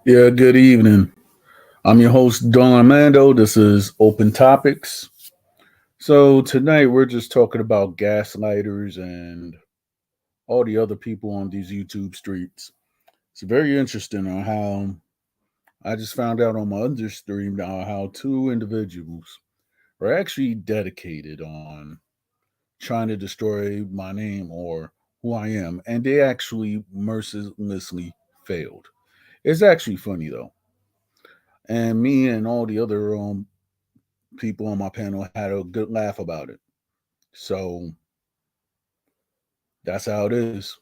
Yeah, good evening. I'm your host, Don Armando. This is Open Topics. So, tonight we're just talking about gaslighters and all the other people on these YouTube streets. It's very interesting on how I just found out on my other stream now how two individuals are actually dedicated on trying to destroy my name or who I am, and they actually mercilessly failed. It's actually funny though. And me and all the other people on my panel had a good laugh about it. So that's how it is.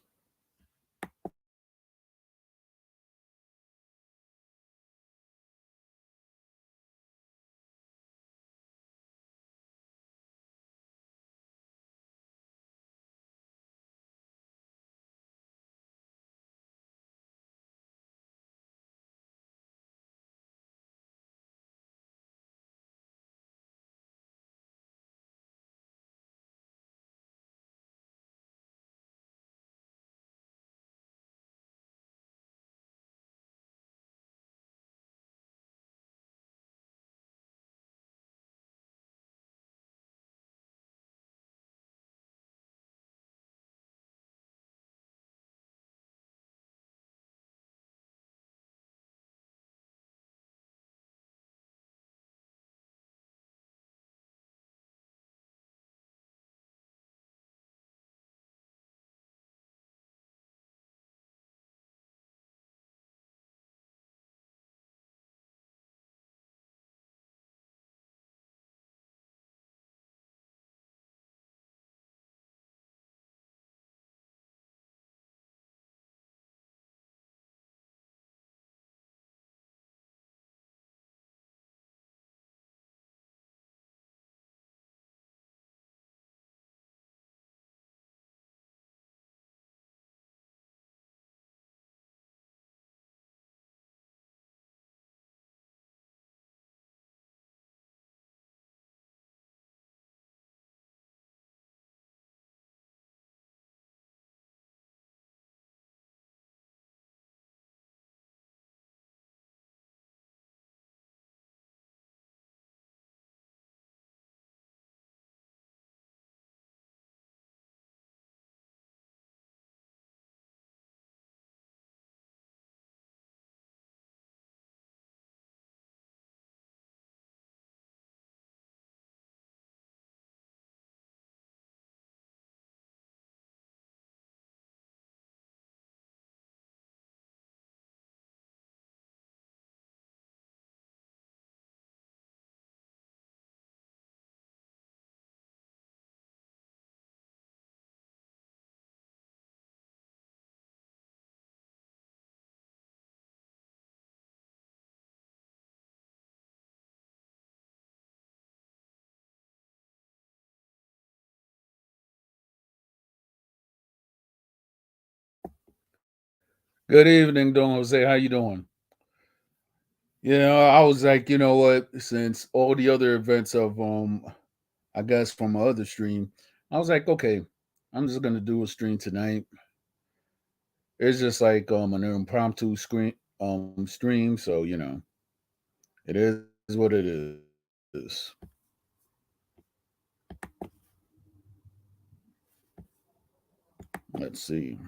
Good evening, Don Jose. How you doing? I was like, you know what? Since all the other events of I guess from my other stream, I was like, okay, I'm just gonna do a stream tonight. It's just like an impromptu stream, so it is what it is. Let's see.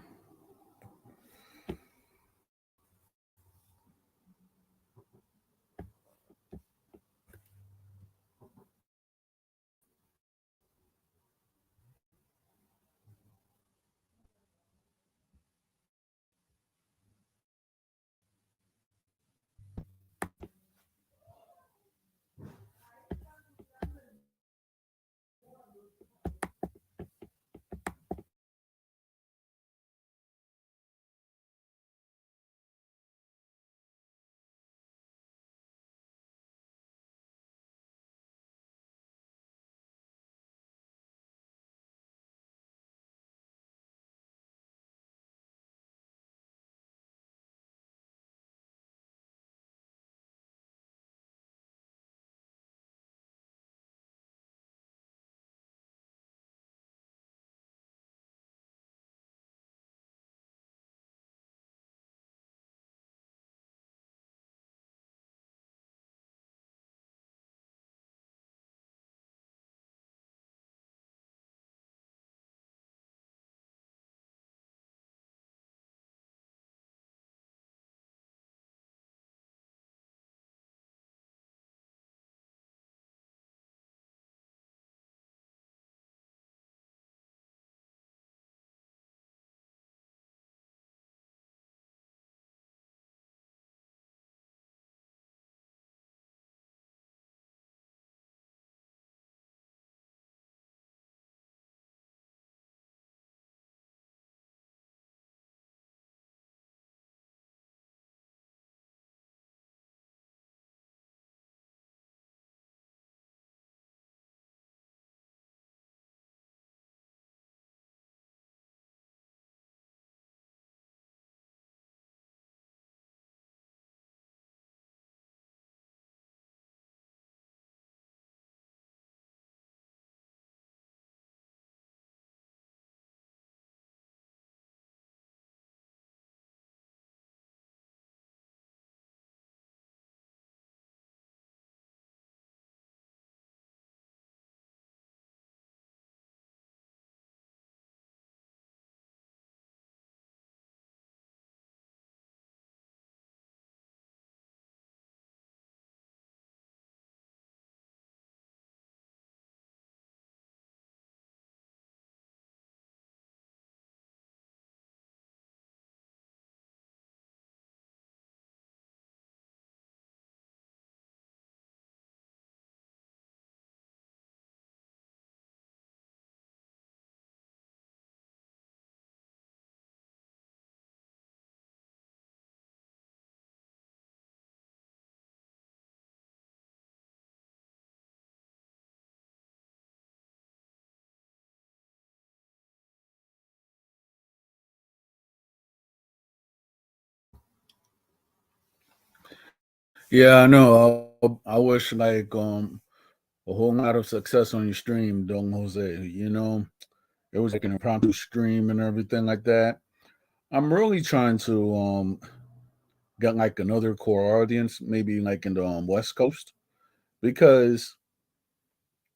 Yeah, I know. I wish like a whole lot of success on your stream, Don Jose. It was like an impromptu stream and everything like that. I'm really trying to get like another core audience, maybe like in the West Coast, because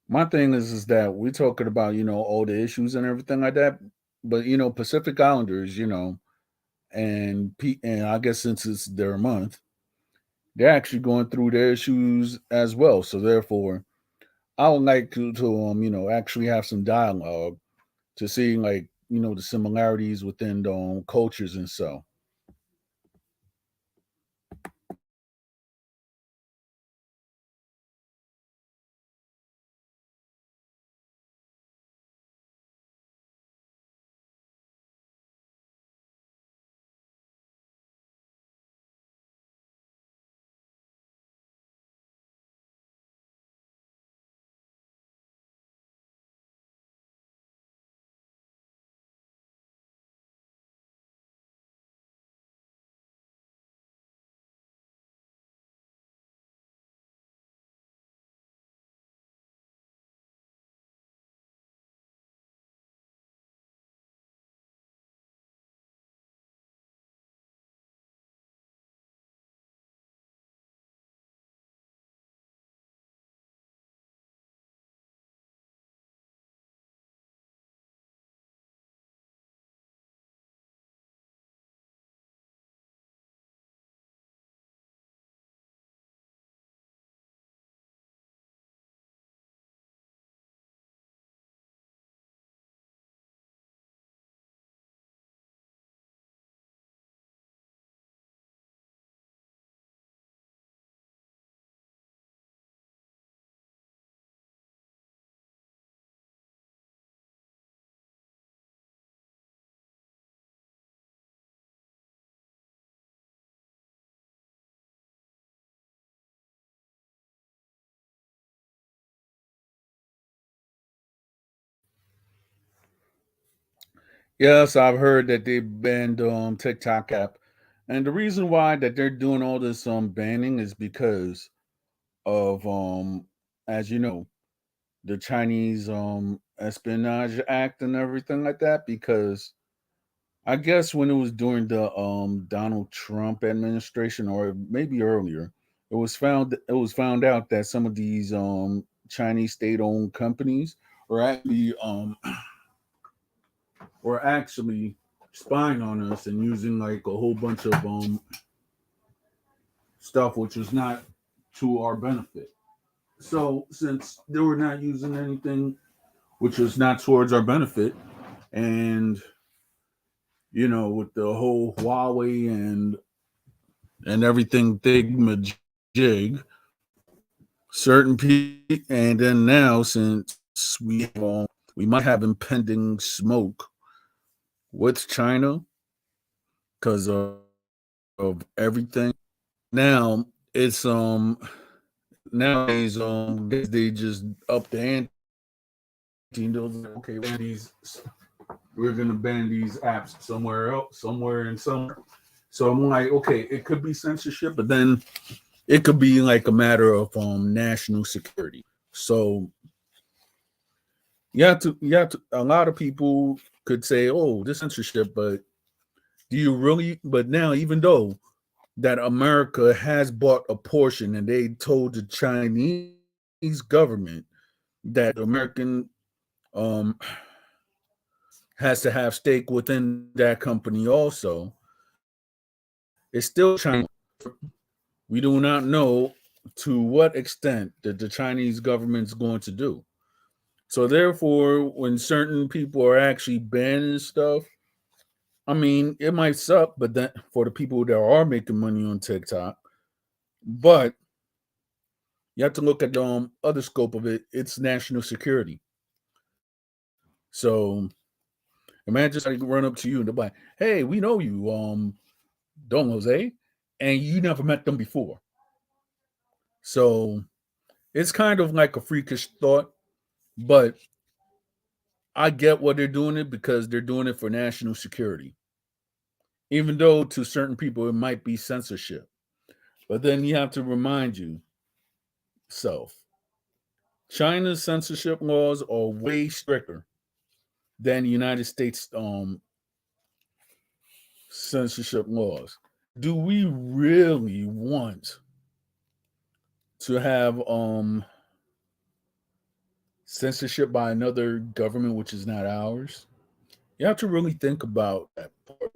my thing is that we're talking about all the issues and everything like that, but Pacific Islanders, and I guess since it's their month, they're actually going through their issues as well. So therefore, I would like to actually have some dialogue to see like the similarities within the cultures and so. Yes, I've heard that they banned TikTok app, and the reason why that they're doing all this banning is because of as you know, the Chinese Espionage Act and everything like that. Because I guess when it was during the Donald Trump administration, or maybe earlier, it was found out that some of these Chinese state owned companies were actually were actually spying on us and using like a whole bunch of stuff which was not to our benefit. So since they were not using anything which was not towards our benefit, and with the whole Huawei and everything jig, certain people, and then now since we might have impending smoke with China because of everything. Now it's nowadays they just up the ante and they'll like, okay, we're gonna ban these apps somewhere else, somewhere and somewhere. So I'm like, okay, it could be censorship, but then it could be like a matter of national security. So you have to a lot of people could say, oh, this censorship, but do you really? But now, even though that America has bought a portion and they told the Chinese government that the American um, has to have stake within that company also, it's still China. We do not know to what extent that the Chinese government's going to do. So therefore, when certain people are actually banning stuff, I mean, it might suck, but that for the people that are making money on TikTok, but you have to look at the other scope of it. It's national security. So imagine somebody run up to you and they're like, "Hey, we know you, Don Jose, and you never met them before." So it's kind of like a freakish thought, but I get what they're doing it because they're doing it for national security. Even though to certain people it might be censorship. But then you have to remind yourself China's censorship laws are way stricter than the United States censorship laws. Do we really want to have censorship by another government which is not ours? You have to really think about that part.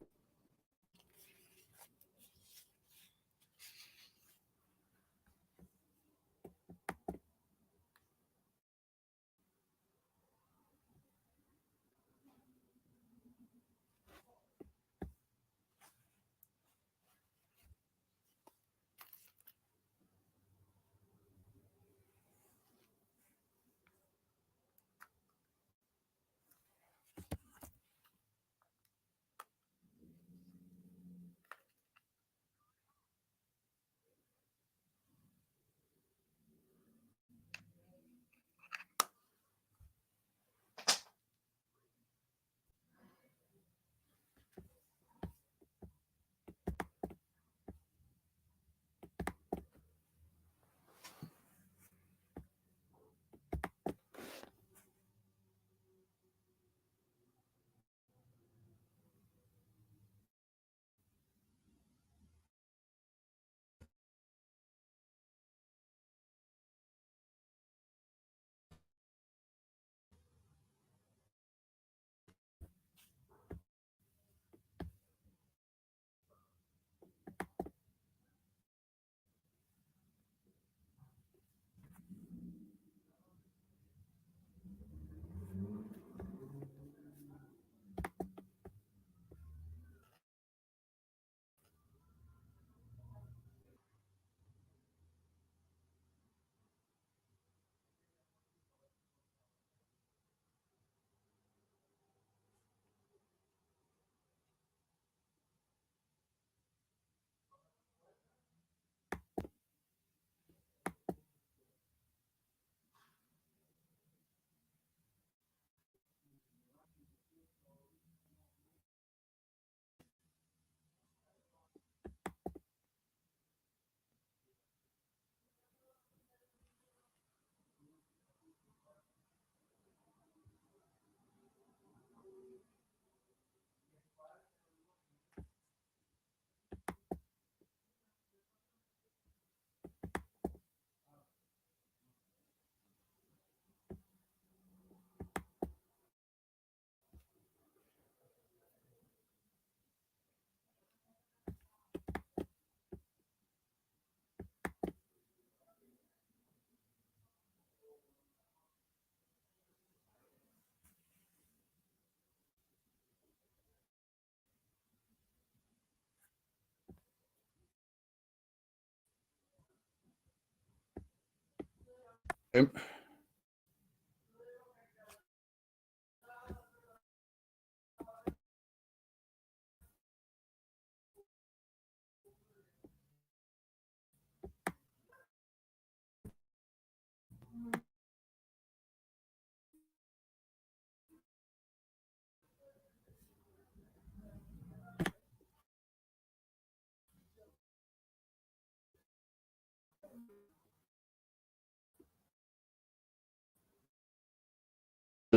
And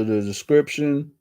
the description,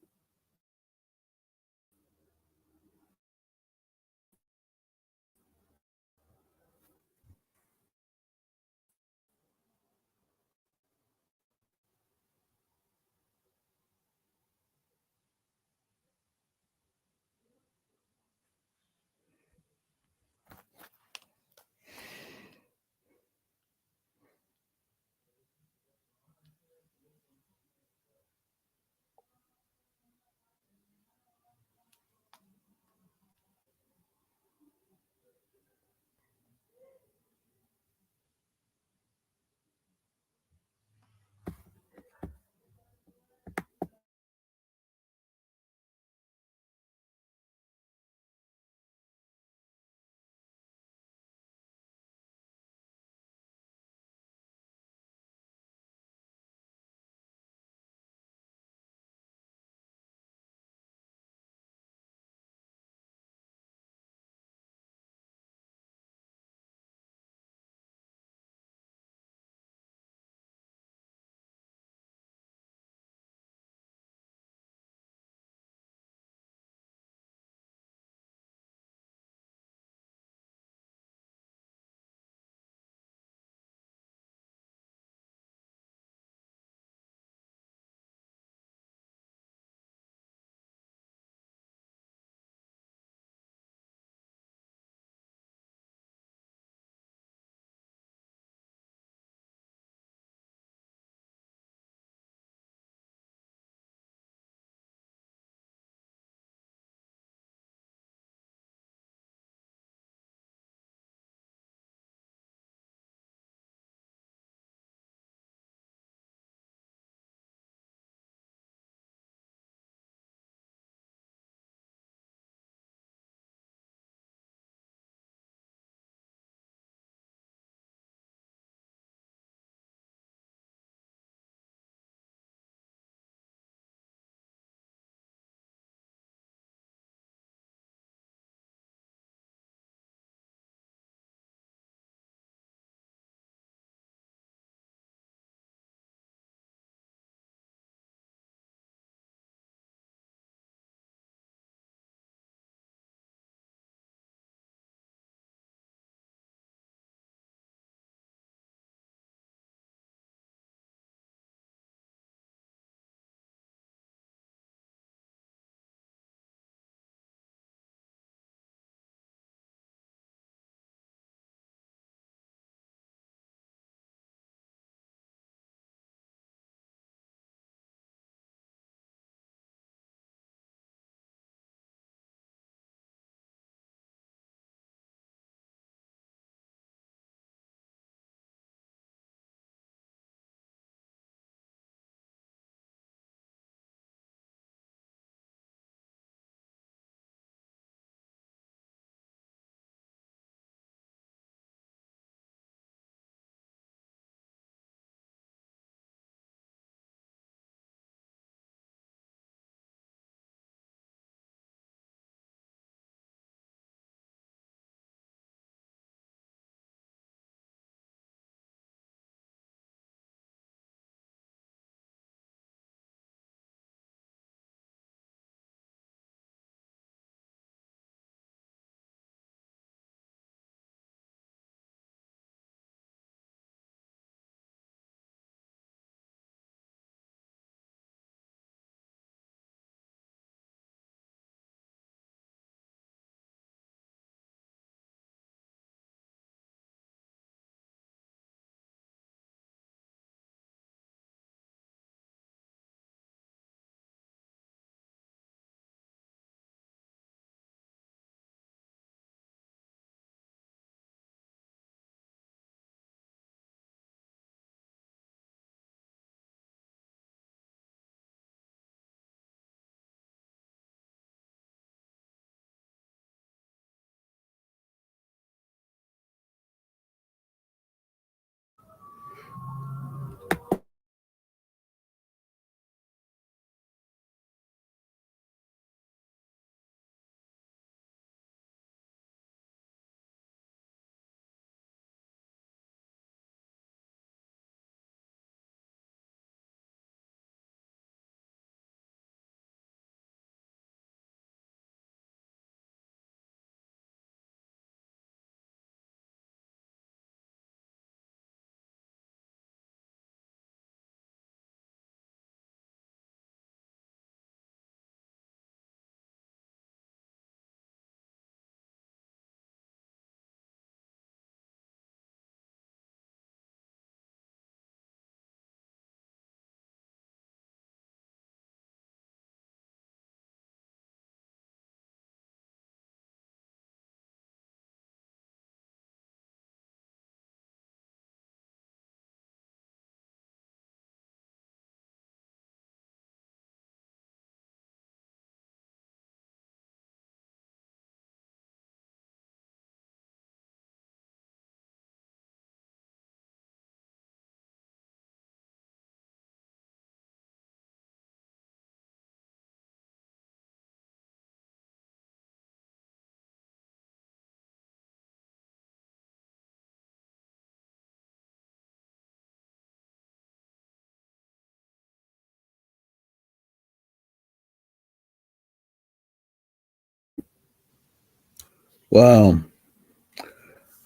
Well,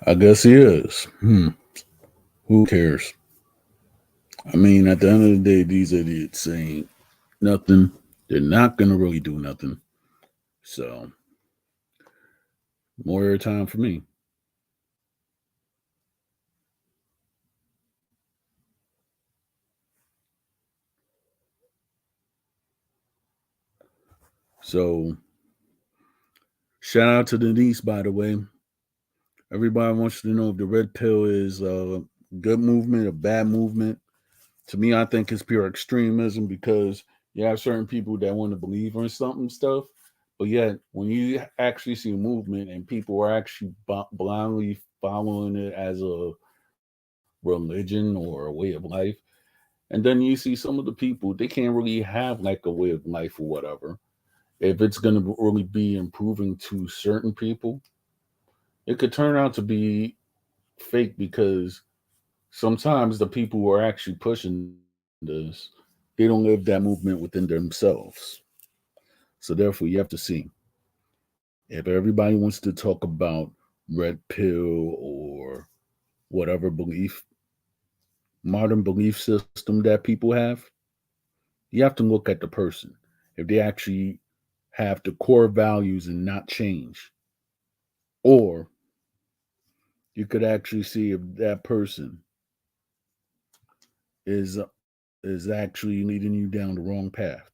I guess he is. Who cares? I mean, at the end of the day, these idiots saying nothing. They're not gonna really do nothing. So more airtime for me. So shout out to Denise, by the way. Everybody wants to know if the red pill is a good movement, a bad movement. To me, I think it's pure extremism because you have certain people that want to believe in something stuff, but yet when you actually see a movement and people are actually blindly following it as a religion or a way of life, and then you see some of the people they can't really have like a way of life or whatever. If it's going to really be improving to certain people, it could turn out to be fake because sometimes the people who are actually pushing this, they don't live that movement within themselves. So therefore, you have to see if everybody wants to talk about red pill or whatever belief, modern belief system that people have, you have to look at the person. If they actually have the core values and not change, or you could actually see if that person is is actually leading you down the wrong path.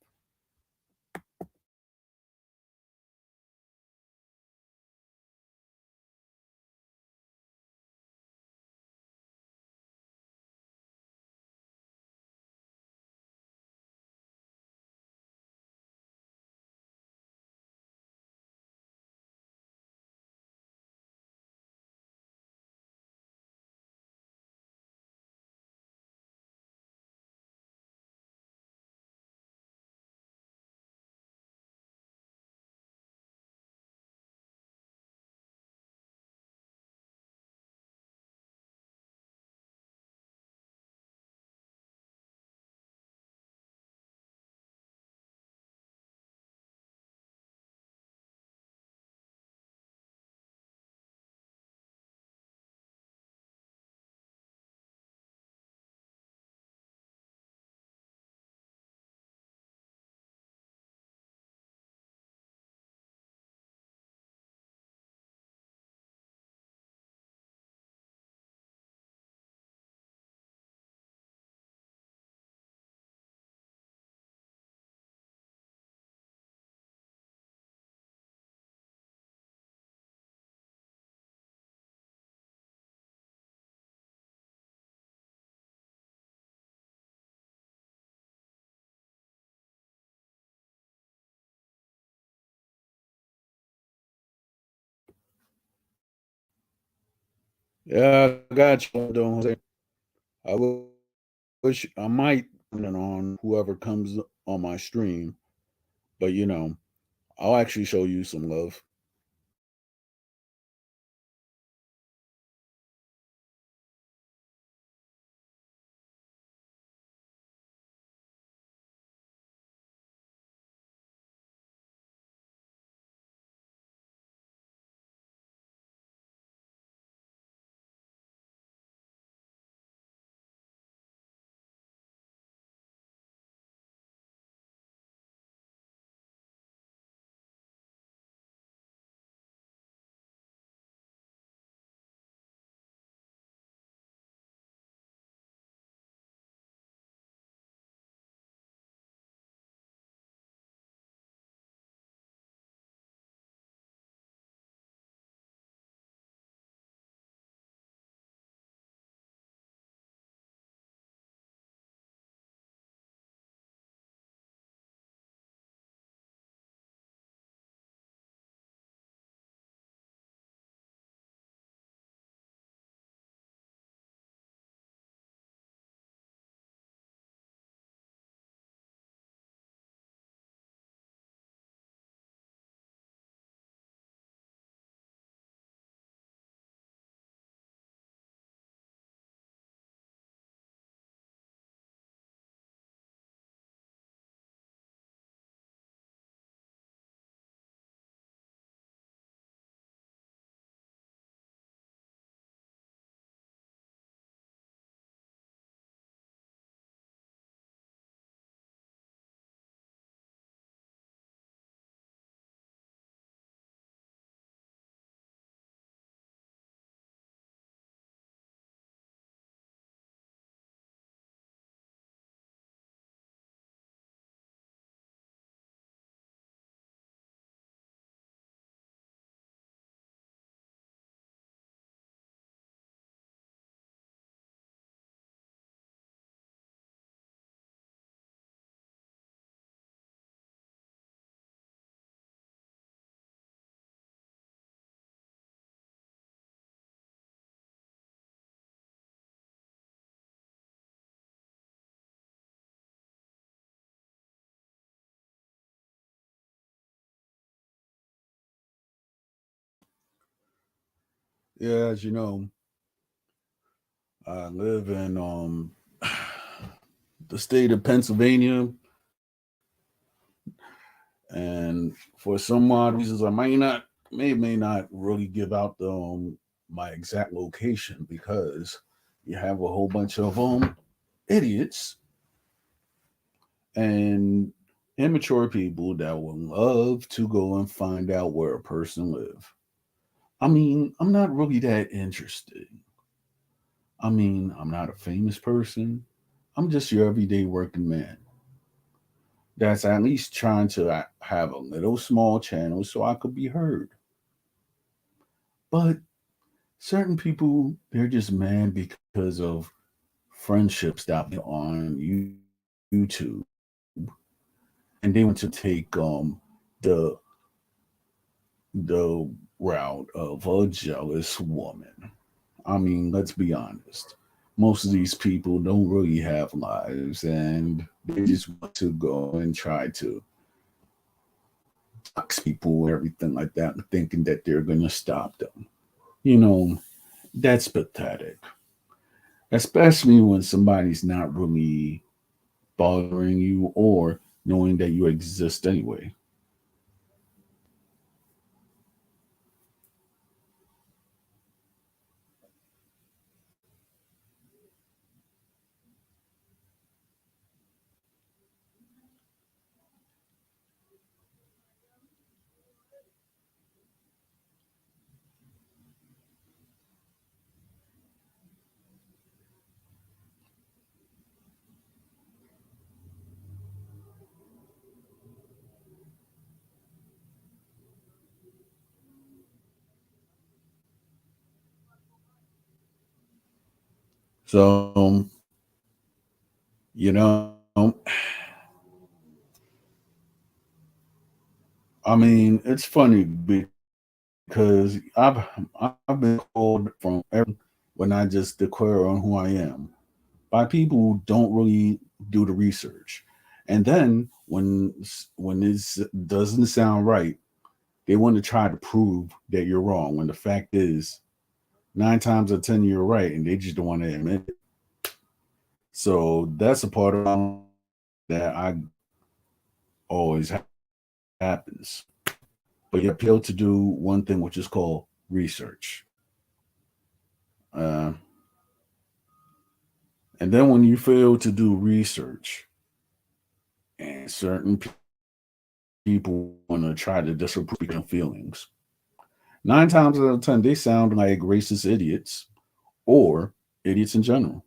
Yeah, I got you. Don't say. I wish I might comment on whoever comes on my stream, but I'll actually show you some love. Yeah, as you know, I live in the state of Pennsylvania, and for some odd reasons, I may not really give out the my exact location because you have a whole bunch of idiots and immature people that would love to go and find out where a person live. I mean, I'm not really that interested. I mean, I'm not a famous person. I'm just your everyday working man that's at least trying to have a little small channel so I could be heard. But certain people, they're just mad because of friendships that be on YouTube, and they want to take the the route of a jealous woman. I mean, let's be honest. Most of these people don't really have lives, and they just want to go and try to dox people and everything like that, thinking that they're going to stop them. You know, that's pathetic, especially when somebody's not really bothering you or knowing that you exist anyway. So, you know, I mean, it's funny because I've been called from when I just declare on who I am by people who don't really do the research, and then when this doesn't sound right, they want to try to prove that you're wrong. When the fact is, 9 times out of 10 you're right, and they just don't want to admit it. So that's a part of that I always happens. But you appeal to do one thing, which is called research. Uh, and then when you fail to do research, and certain people want to try to disapprove your feelings, 9 times out of 10 they sound like racist idiots or idiots in general.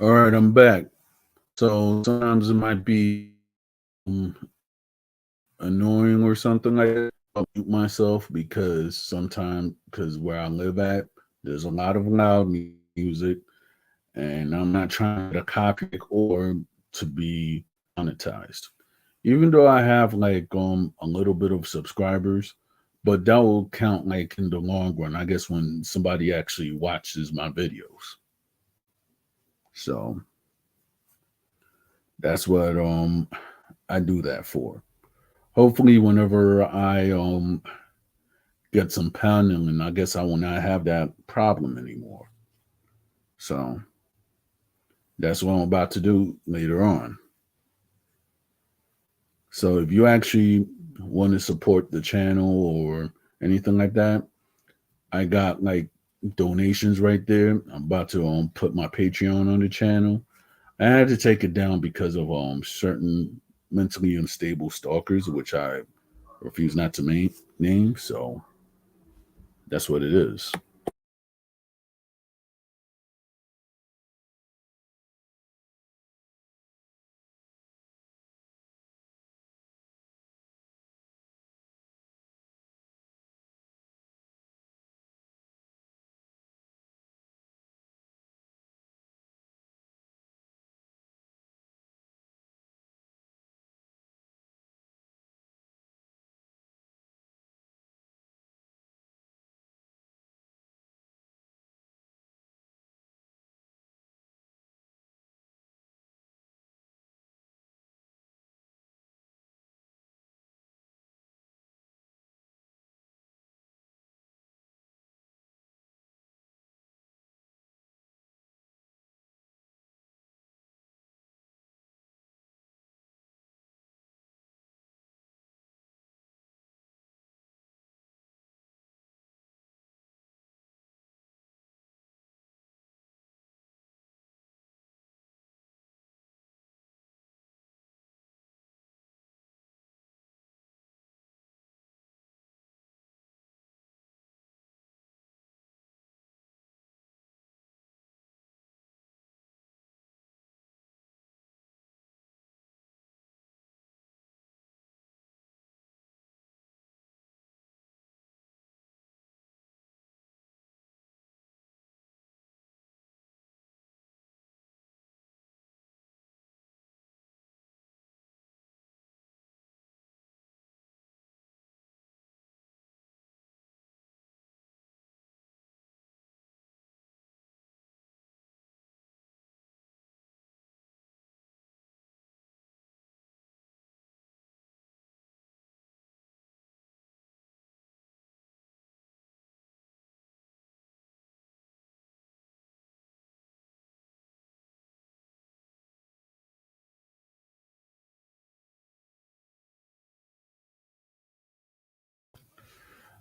All right, I'm back. So sometimes it might be annoying or something like that. I'll mute myself because sometimes, because where I live at, there's a lot of loud music, and I'm not trying to copy or to be monetized. Even though I have like a little bit of subscribers, but that will count like in the long run. I guess when somebody actually watches my videos. So that's what I do that for. Hopefully whenever I get some pounding, and I guess I will not have that problem anymore. So that's what I'm about to do later on. So if you actually want to support the channel or anything like that, I got like donations right there. I'm about to put my Patreon on the channel. I had to take it down because of certain mentally unstable stalkers, which I refuse not to name. So that's what it is.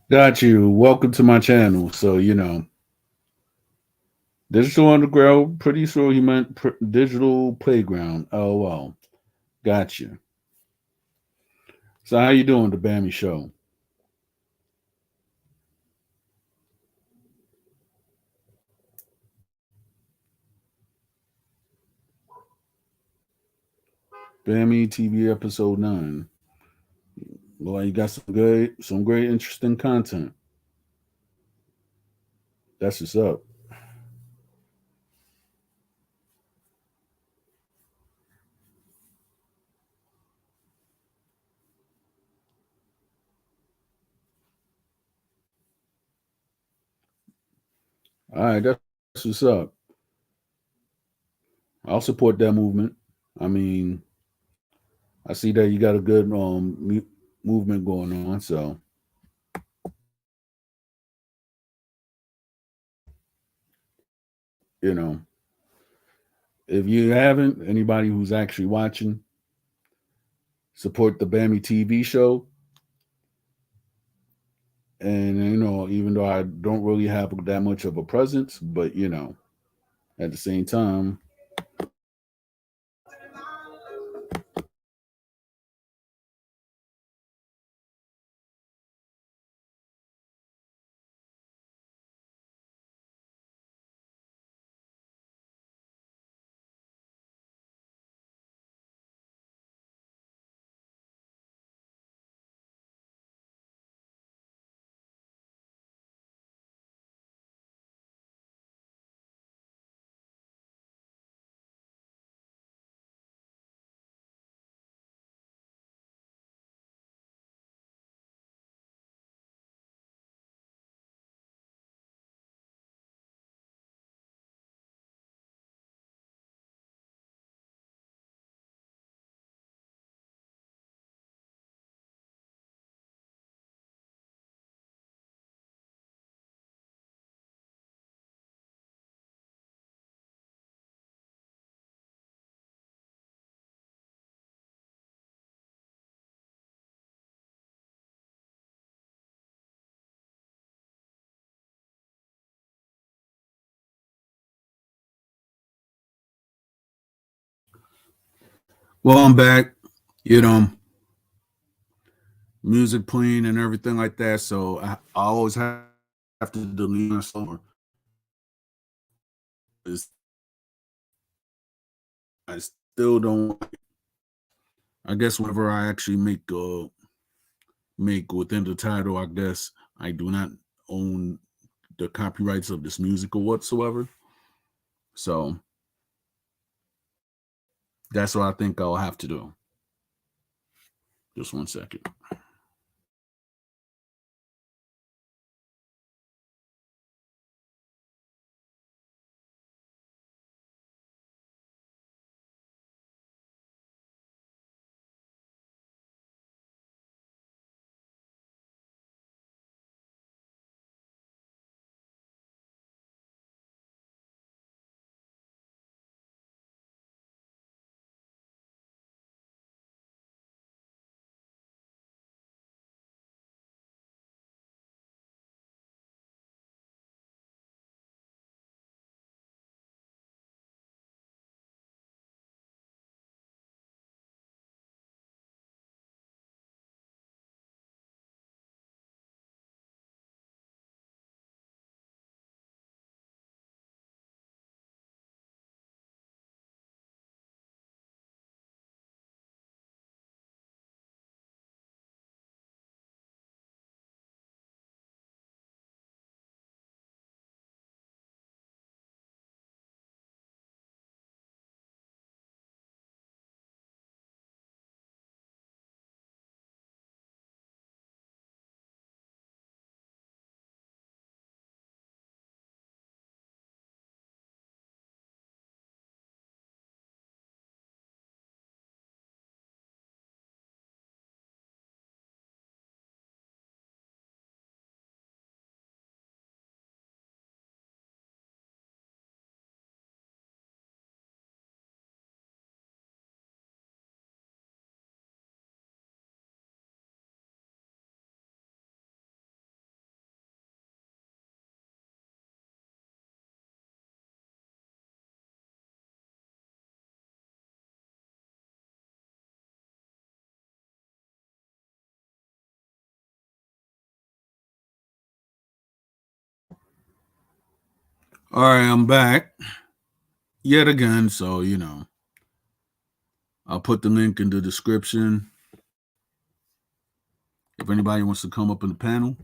Got you. Welcome to my channel. So digital underground. Pretty sure he meant digital playground. LOL. Got you. So how you doing, the Bammy Show? Bammy TV episode 9. Well, you got some great, interesting content. That's what's up. All right, that's what's up. I'll support that movement. I mean, I see that you got a good movement going on. So you know, if you haven't, anybody who's actually watching, support the Bammy TV show. And even though I don't really have that much of a presence, but at the same time, Well, I'm back. You know, music playing and everything like that. So I always have to delete my song. It's- I still don't. I guess whenever I actually make within the title, I guess I do not own the copyrights of this music or whatsoever. So that's what I think I'll have to do. Just one second. All right, I'm back yet again. So I'll put the link in the description if anybody wants to come up in the panel.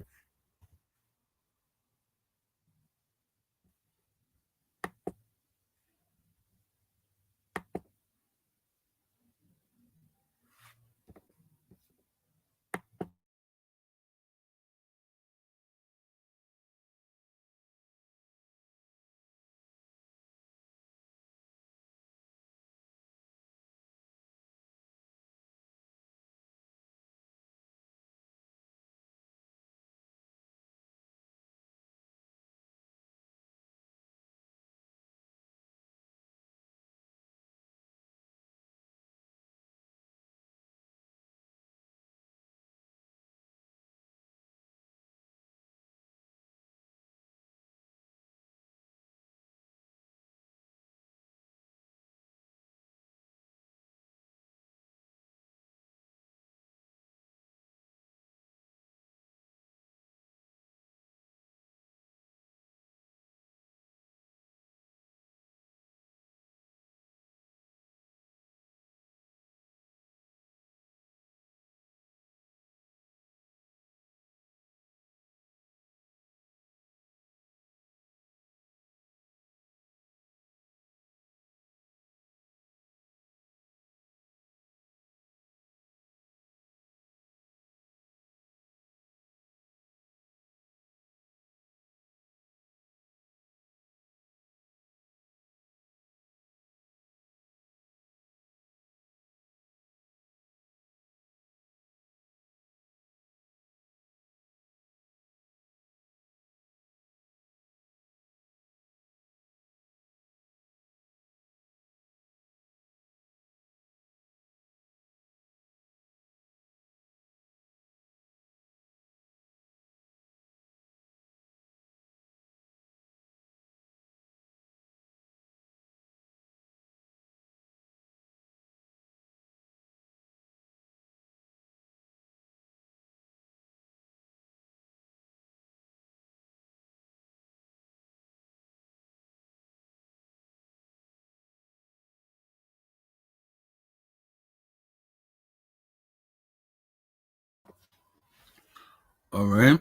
All right.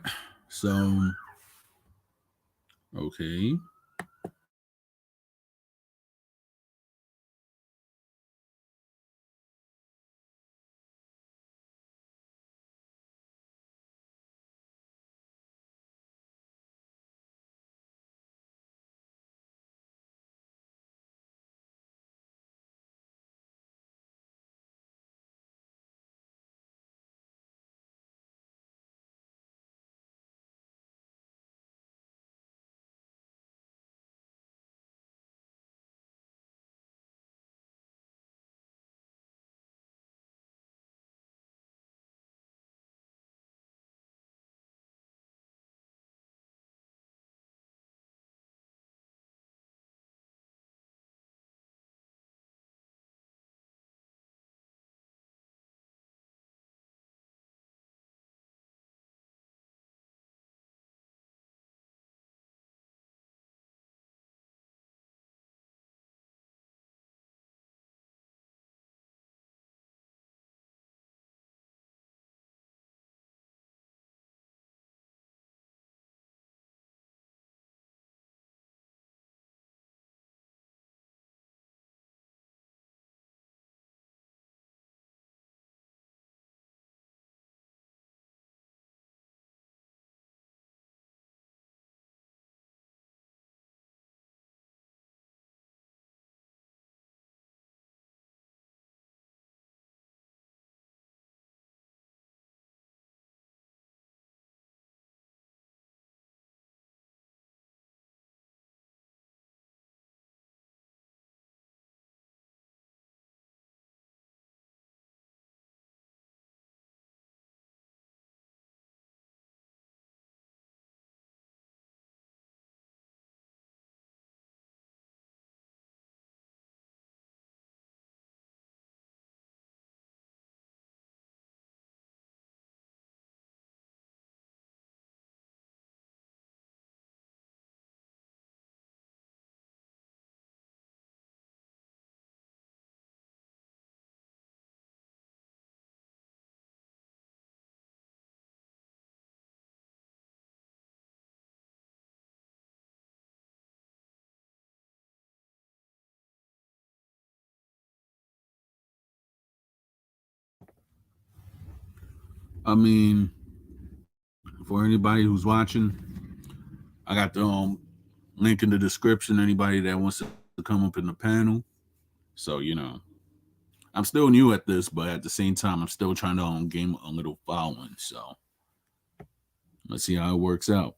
So, okay. I mean, for anybody who's watching, I got the link in the description. Anybody that wants to come up in the panel. So, I'm still new at this, but at the same time, I'm still trying to gain a little following. So, let's see how it works out.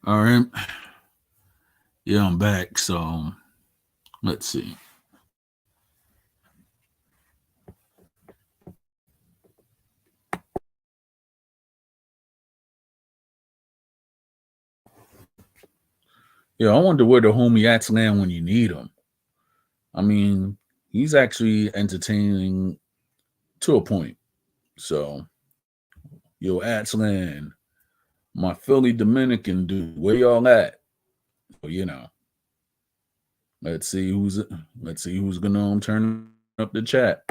All right. Yeah, I'm back. So let's see. Yeah, I wonder where the homie ats land when you need him. I mean, he's actually entertaining to a point. So, yo, ats land, my Philly Dominican dude, where y'all at? So, let's see who's let's see who's gonna turn up the chat.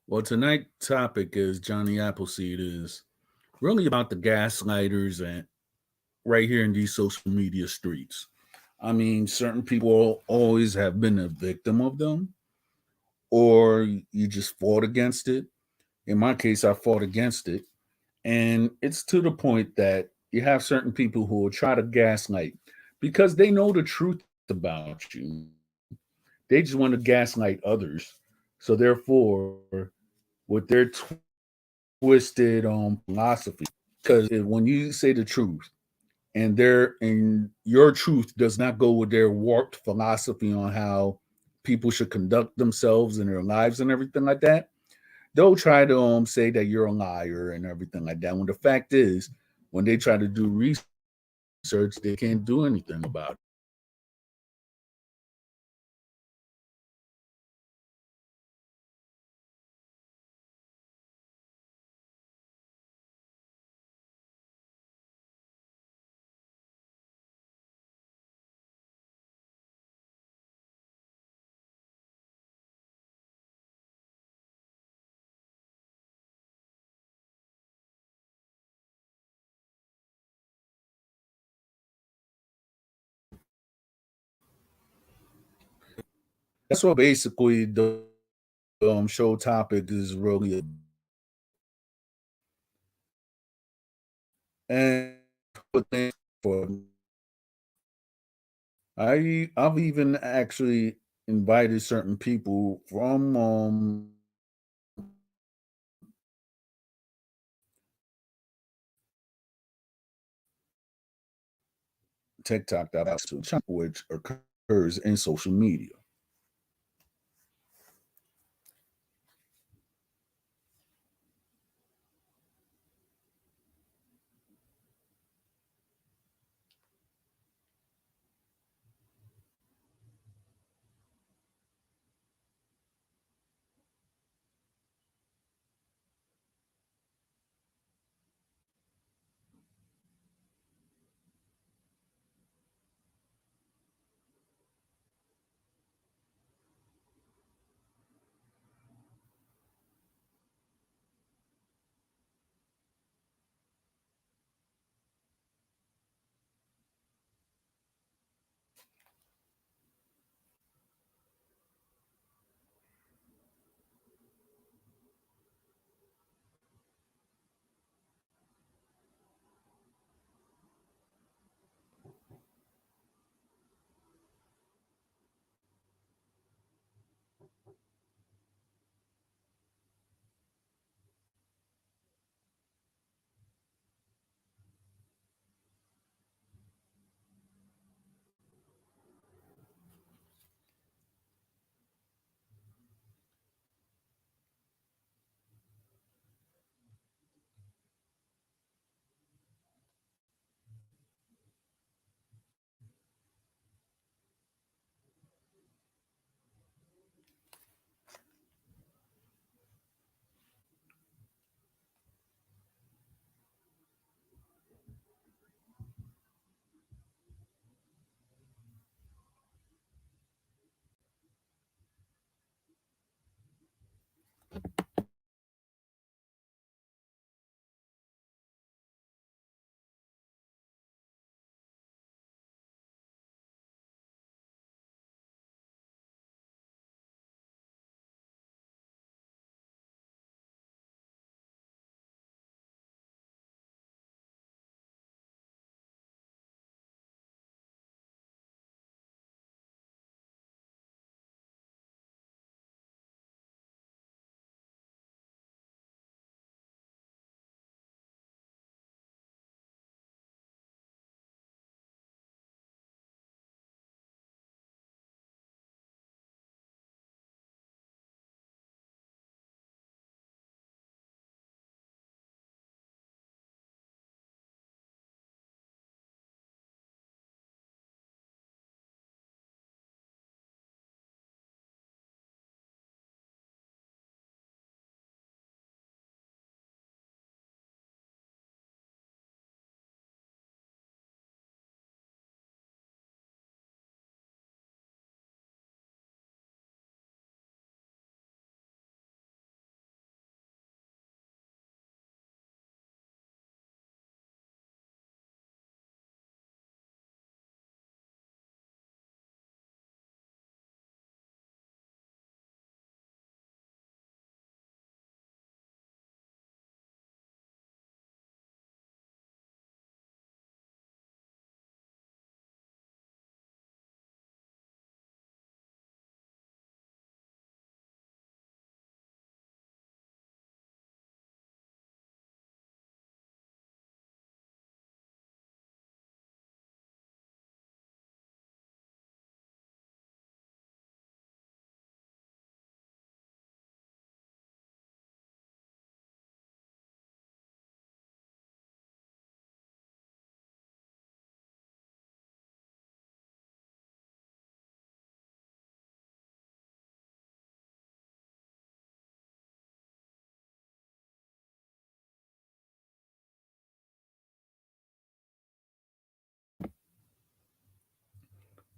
Well, tonight's topic is Johnny Appleseed is really about the gaslighters and right here in these social media streets. I mean, certain people always have been a victim of them, or you just fought against it. In my case, I fought against it. And it's to the point that you have certain people who will try to gaslight because they know the truth about you. They just want to gaslight others. So therefore, with their twisted philosophy, because when you say the truth and your truth does not go with their warped philosophy on how people should conduct themselves in their lives and everything like that, they'll try to say that you're a liar and everything like that. When the fact is, when they try to do research, they can't do anything about it. That's what basically the show topic is really about. And for I've even actually invited certain people from TikTok that which occurs in social media.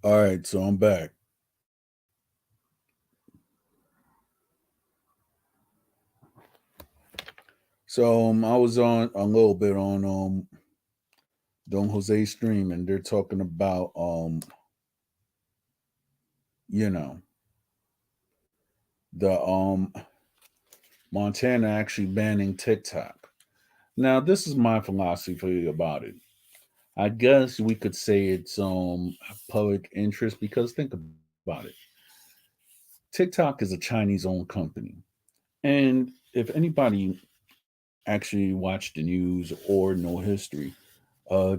All right, so I'm back. So I was on a little bit on Don Jose stream, and they're talking about you know the Montana actually banning TikTok. Now, this is my philosophy about it. I guess we could say it's public interest because think about it. TikTok is a Chinese owned company. And if anybody actually watched the news or know history,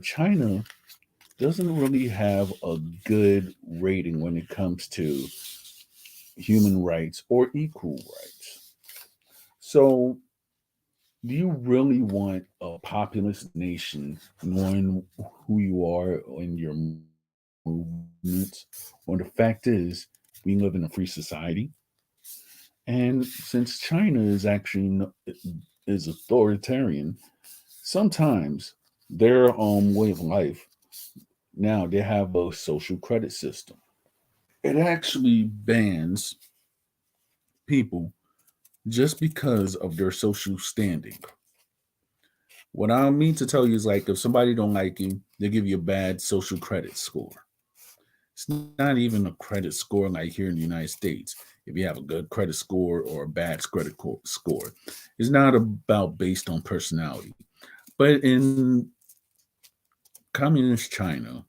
China doesn't really have a good rating when it comes to human rights or equal rights. So, do you really want a populous nation knowing who you are in your movements? Well, the fact is, we live in a free society, and since China is actually is authoritarian, sometimes their way of life now they have a social credit system. It actually bans people just because of their social standing. What I mean to tell you is like if somebody don't like you, they give you a bad social credit score. It's not even a credit score like here in the United States. If you have a good credit score or a bad score, it's not about based on personality. But in communist China,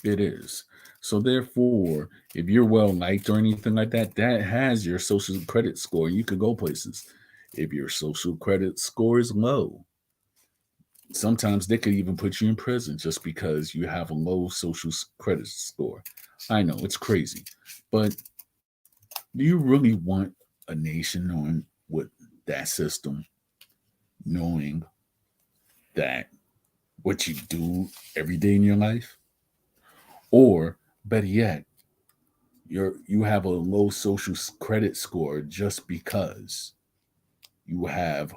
it is. So therefore, if you're well liked or anything like that, that has your social credit score. You could go places. If your social credit score is low, sometimes they could even put you in prison just because you have a low social credit score. I know it's crazy, but do you really want a nation knowing what that system, knowing that what you do every day in your life, or better yet, you have a low social credit score just because you have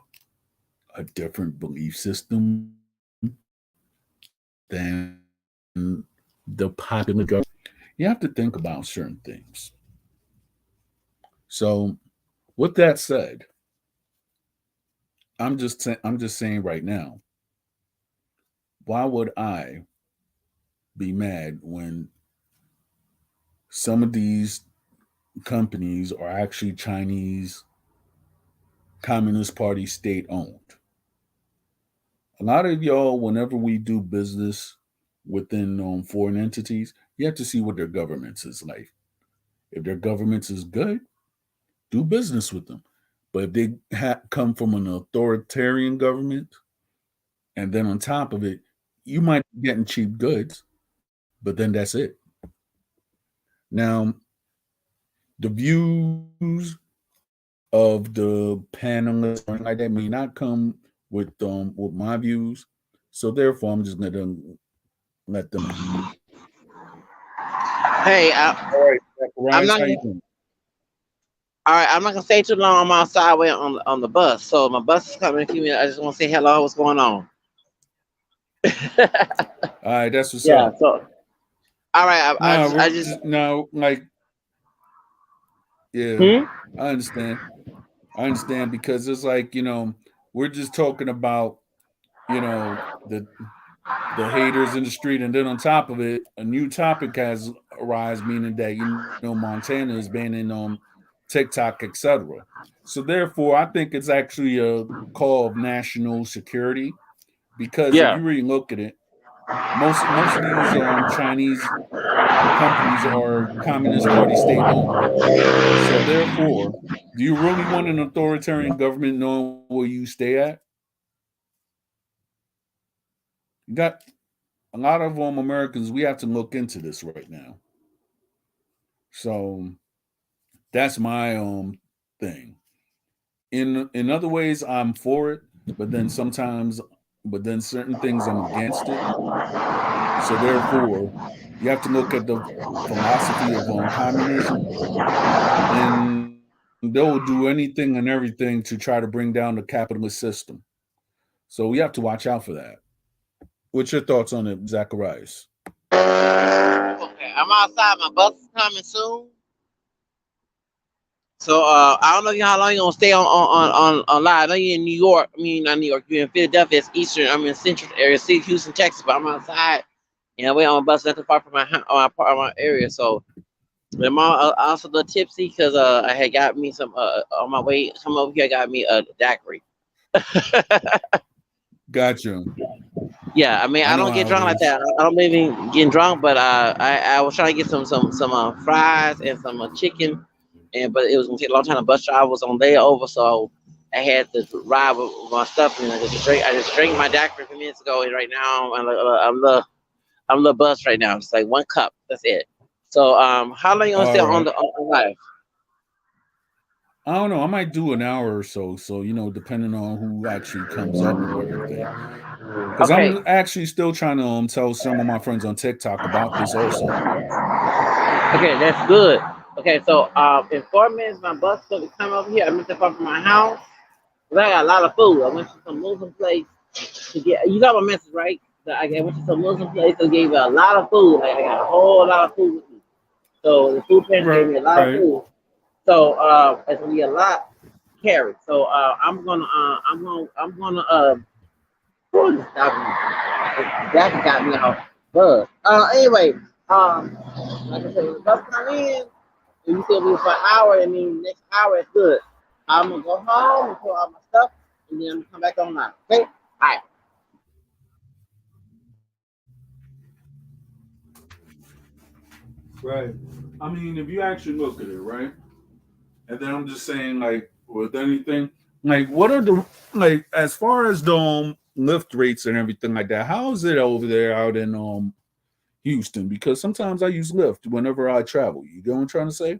a different belief system than the popular government. You have to think about certain things. So, with that said, I'm just saying right now, why would I be mad when some of these companies are actually Chinese Communist Party state owned? A lot of y'all, whenever we do business within foreign entities, you have to see what their governments is like. If their governments is good, do business with them. But if they come from an authoritarian government, and then on top of it, you might be getting cheap goods, but then that's it. Now, the views of the panelists or anything like that may not come with my views, so therefore I'm just gonna let them have it. Hey, All right, I'm Zacharias, not. how you doing? All right, I'm not gonna stay too long. I'm outside way on the bus, so my bus is coming in a few minutes. I just want to say hello. What's going on? All right, that's what's Yeah. up. So, all right. No, I we're just. just no like yeah, Hmm? I understand. I understand because it's like we're just talking about you know the the haters in the street, and then on top of it, a new topic has arisen, meaning that Montana is banning TikTok, etc. So therefore, I think it's actually a call of national security because if Yeah. you really look at it, most of these Chinese companies are Communist Party state owned. So therefore, do you really want an authoritarian government knowing where you stay at? You got a lot of Americans. We have to look into this right now. So that's my thing. In other ways, I'm for it, but then sometimes, but then certain things I'm against it. So therefore, you have to look at the philosophy of communism, and they'll do anything and everything to try to bring down the capitalist system. So we have to watch out for that. What's your thoughts on it, Zacharias? I'm outside. My bus is coming soon. So I don't know how long you gonna stay on live. I know you're in New York. I mean, not New York. You're in Philadelphia. It's Eastern. I'm in Central area, see Houston, Texas. But I'm outside. And I wait on a bus not too far from my area. So I'm also a little tipsy because I had got me some on my way come over here. I got me a daiquiri. Gotcha. Yeah, I mean, I I know don't get how it drunk like is. that. I don't believe in getting drunk, but I was trying to get some fries and some chicken, and but it was gonna take a long time. The bus driver was on layover, so I had to ride with my stuff. And I just drank my daiquiri a few minutes ago, and right now I'm a little buzzed right now. It's like one cup. That's it. So how long you gonna stay All on right. the live? I don't know. I might do an hour or so. So, depending on who actually comes up and everything. Because Okay, I'm actually still trying to tell some of my friends on TikTok about this also. okay, that's good. Okay, so in 4 minutes my bus will be coming over here. I'm not that far from my house. 'Cause I got a lot of food. I went to some Muslim place to get. You got my message, right? So I went to some Muslim place and gave me a lot of food. Like I got a whole lot of food with me. So the food pantry gave Right. me a lot of food. So it's gonna be a lot carried. So I'm gonna oh, that got me off buzz. Anyway, like I said, when the bus come in, and you still be for an hour. I mean, next hour is good. I'm gonna go home and pull out my stuff, and then I'm gonna come back online. Okay? All right. Right. I mean, if you actually look at it, right? And then I'm just saying, like, with anything, like, what are the, like, as far as the lift rates and everything like that, how is it over there out in Houston? Because sometimes I use Lyft whenever I travel. You get what I'm trying to say?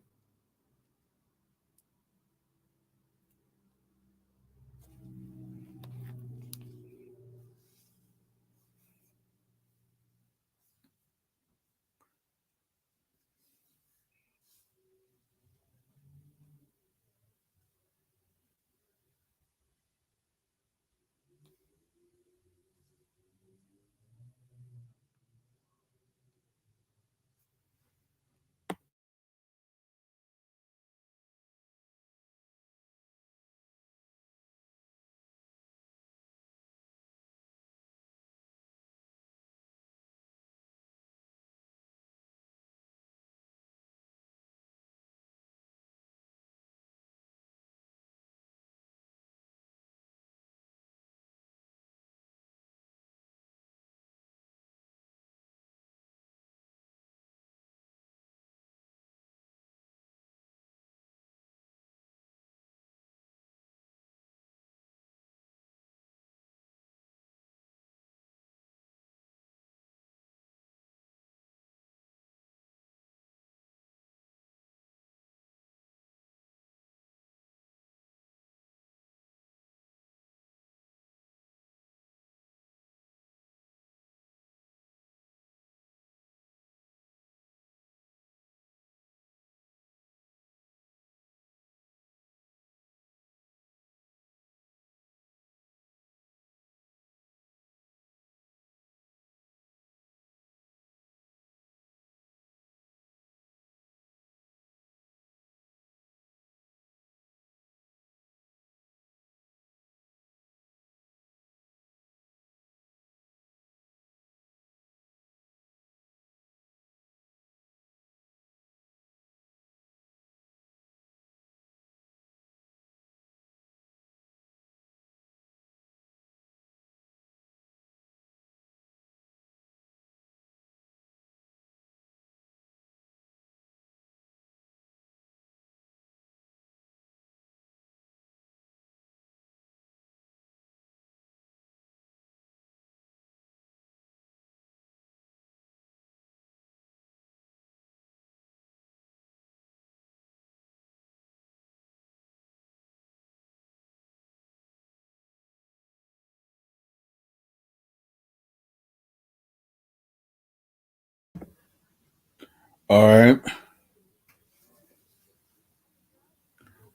All right.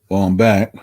Well, I'm back.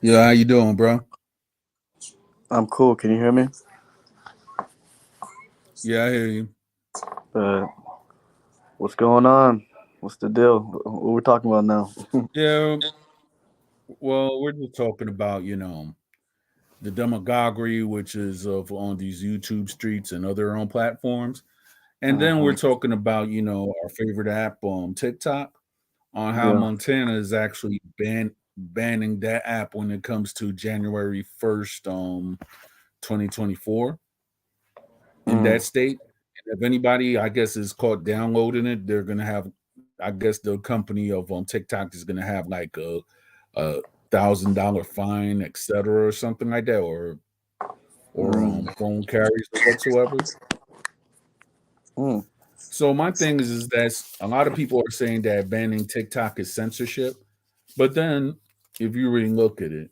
Yeah, how you doing, bro? I'm cool. Can you hear me? Yeah, I hear you. Uh, what's going on? What's the deal? What we're talking about now? Yeah, well, we're just talking about, the demagoguery, which is of on these YouTube streets and other on platforms. And then we're hmm talking about, our favorite app, TikTok, on how Yeah. Montana is actually banning that app when it comes to January 1st, 2024 in Mm. that state. And if anybody, I guess, is caught downloading it, they're gonna have, I guess, the company of TikTok is gonna have like a $1,000 fine, etc., or something like that, or Mm. phone carries or whatsoever. Mm. So my thing is that a lot of people are saying that banning TikTok is censorship, but then if you really look at it,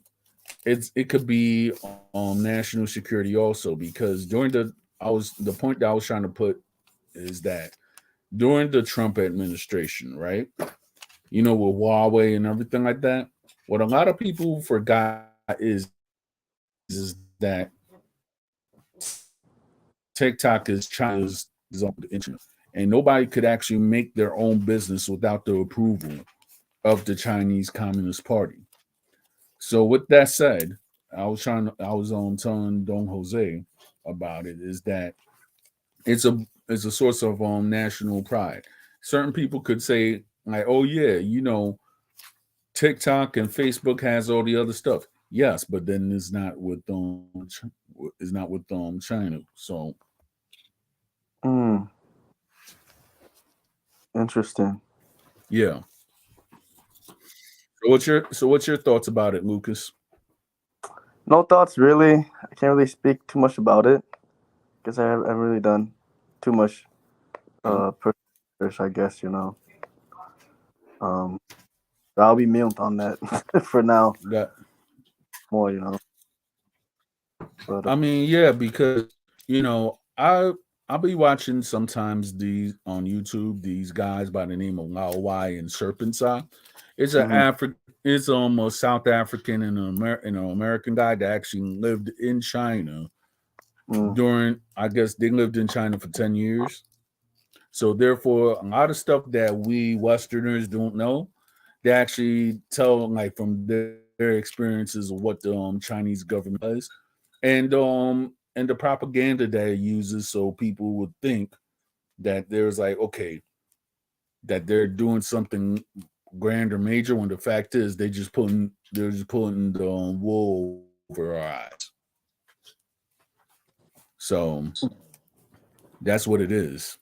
it could be national security also, because the point that I was trying to put is that during the Trump administration, right? With Huawei and everything like that, what a lot of people forgot is that TikTok is China's zone of the internet, and nobody could actually make their own business without the approval of the Chinese Communist Party. So with that said, I was on telling Don Jose about it, is that it's a source of national pride. Certain people could say like, oh yeah, TikTok and Facebook has all the other stuff. Yes, but then it's not with China. So Mm. Interesting. yeah. So what's your thoughts about it, Lucas? No thoughts, really. I can't really speak too much about it because I haven't really done too much Okay. research, I guess, you know. Um, I'll be mute on that for now, That more, you know. But I mean, yeah, because I'll be watching sometimes these on YouTube, these guys by the name of Lao Y and Serpent Eye. mhm. It's almost South African and an American guy that actually lived in China Mm. during, I guess they lived in China for 10 years. So therefore, a lot of stuff that we Westerners don't know, they actually tell like from their experiences of what the Chinese government does, and the propaganda that it uses, so people would think that there's like, okay, that they're doing something grand or major, when the fact is they're just pulling the wool over our eyes. So that's what it is.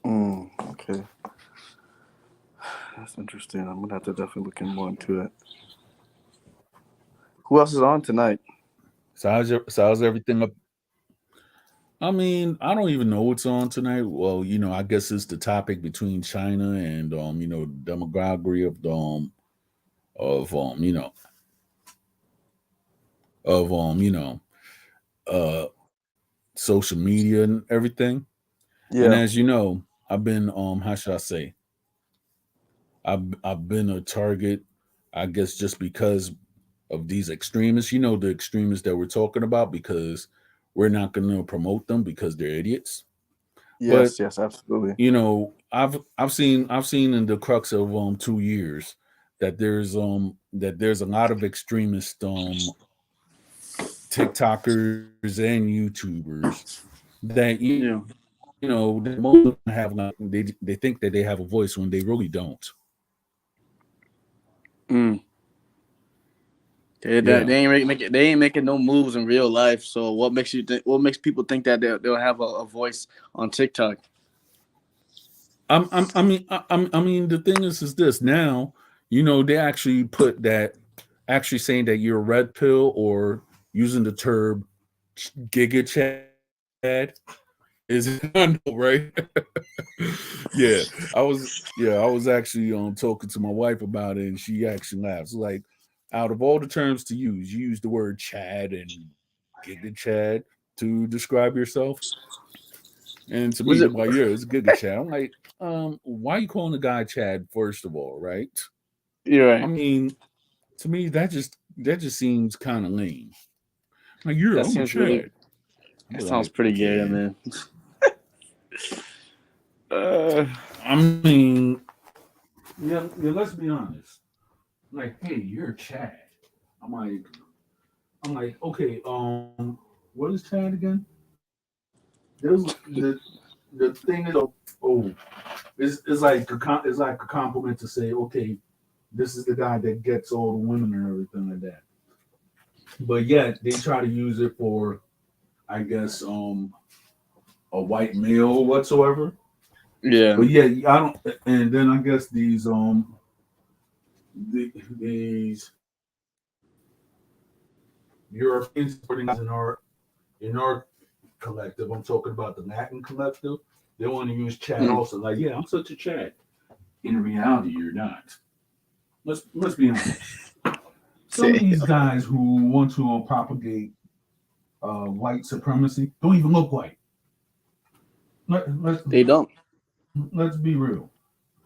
Okay, that's interesting. I'm gonna have to definitely look in more into it. Who else is on tonight? So how's everything up? I mean, I don't even know what's on tonight. Well, I guess it's the topic between China and demagoguery of of uh social media and everything. And Yeah. as you know, I've been how should I say? I've been a target, I guess, just because of these extremists. The extremists that we're talking about, because we're not going to promote them because they're idiots. But Yes. Yes. Absolutely. I've seen in the crux of 2 years that there's a lot of extremist TikTokers and YouTubers that Yeah. that most of them have like they think that they have a voice when they really don't. Mm. Yeah. They ain't making they ain't making no moves in real life. So what makes you think? What makes people think that they'll have a voice on TikTok? I mean, the thing is this now, they actually put that, actually saying that you're a red pill or using the term Giga Chad is no, right? Yeah, I was actually talking to my wife about it, and she actually laughs. Like, out of all the terms to use, you use the word Chad and Giga Chad to describe yourself. And to me, Was they're it? like, yeah, it's Giga Chad. I'm like, why you calling the guy Chad, first of all, right? You're I right. mean, to me, that just seems kind of lame. Like, yeah, That I'm a seems really. Chad. I'd That be sounds like, pretty gay, okay. man. Uh, I mean, yeah, let's be honest. Like, hey, you're a Chad. I'm like, okay, what is Chad again? There's the thing is, oh, it's like a compliment to say, okay, this is the guy that gets all the women and everything like that. But yet they try to use it for, I guess, a white male whatsoever. yeah. But yeah, I don't. And then I guess these European sporting guys in our collective. I'm talking about the Latin collective. They want to use Chad Mm. also. Like, yeah, I'm such a Chad. In reality, you're not. Let's be honest. Some of Say- these guys who want to propagate white supremacy don't even look white. Let's They don't. let's be real.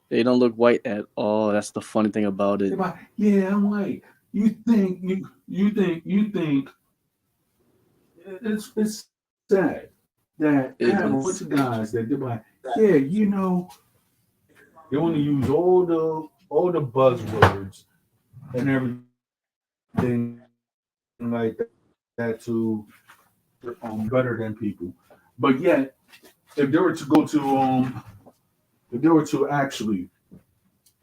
They don't look white at all. That's the funny thing about it. They're like, yeah, I'm white. You think it's sad that you It have a bunch is. of guys that they're like, yeah, they want to use all the buzzwords and everything like that to better than people. But yet, if they were to go to if they were to actually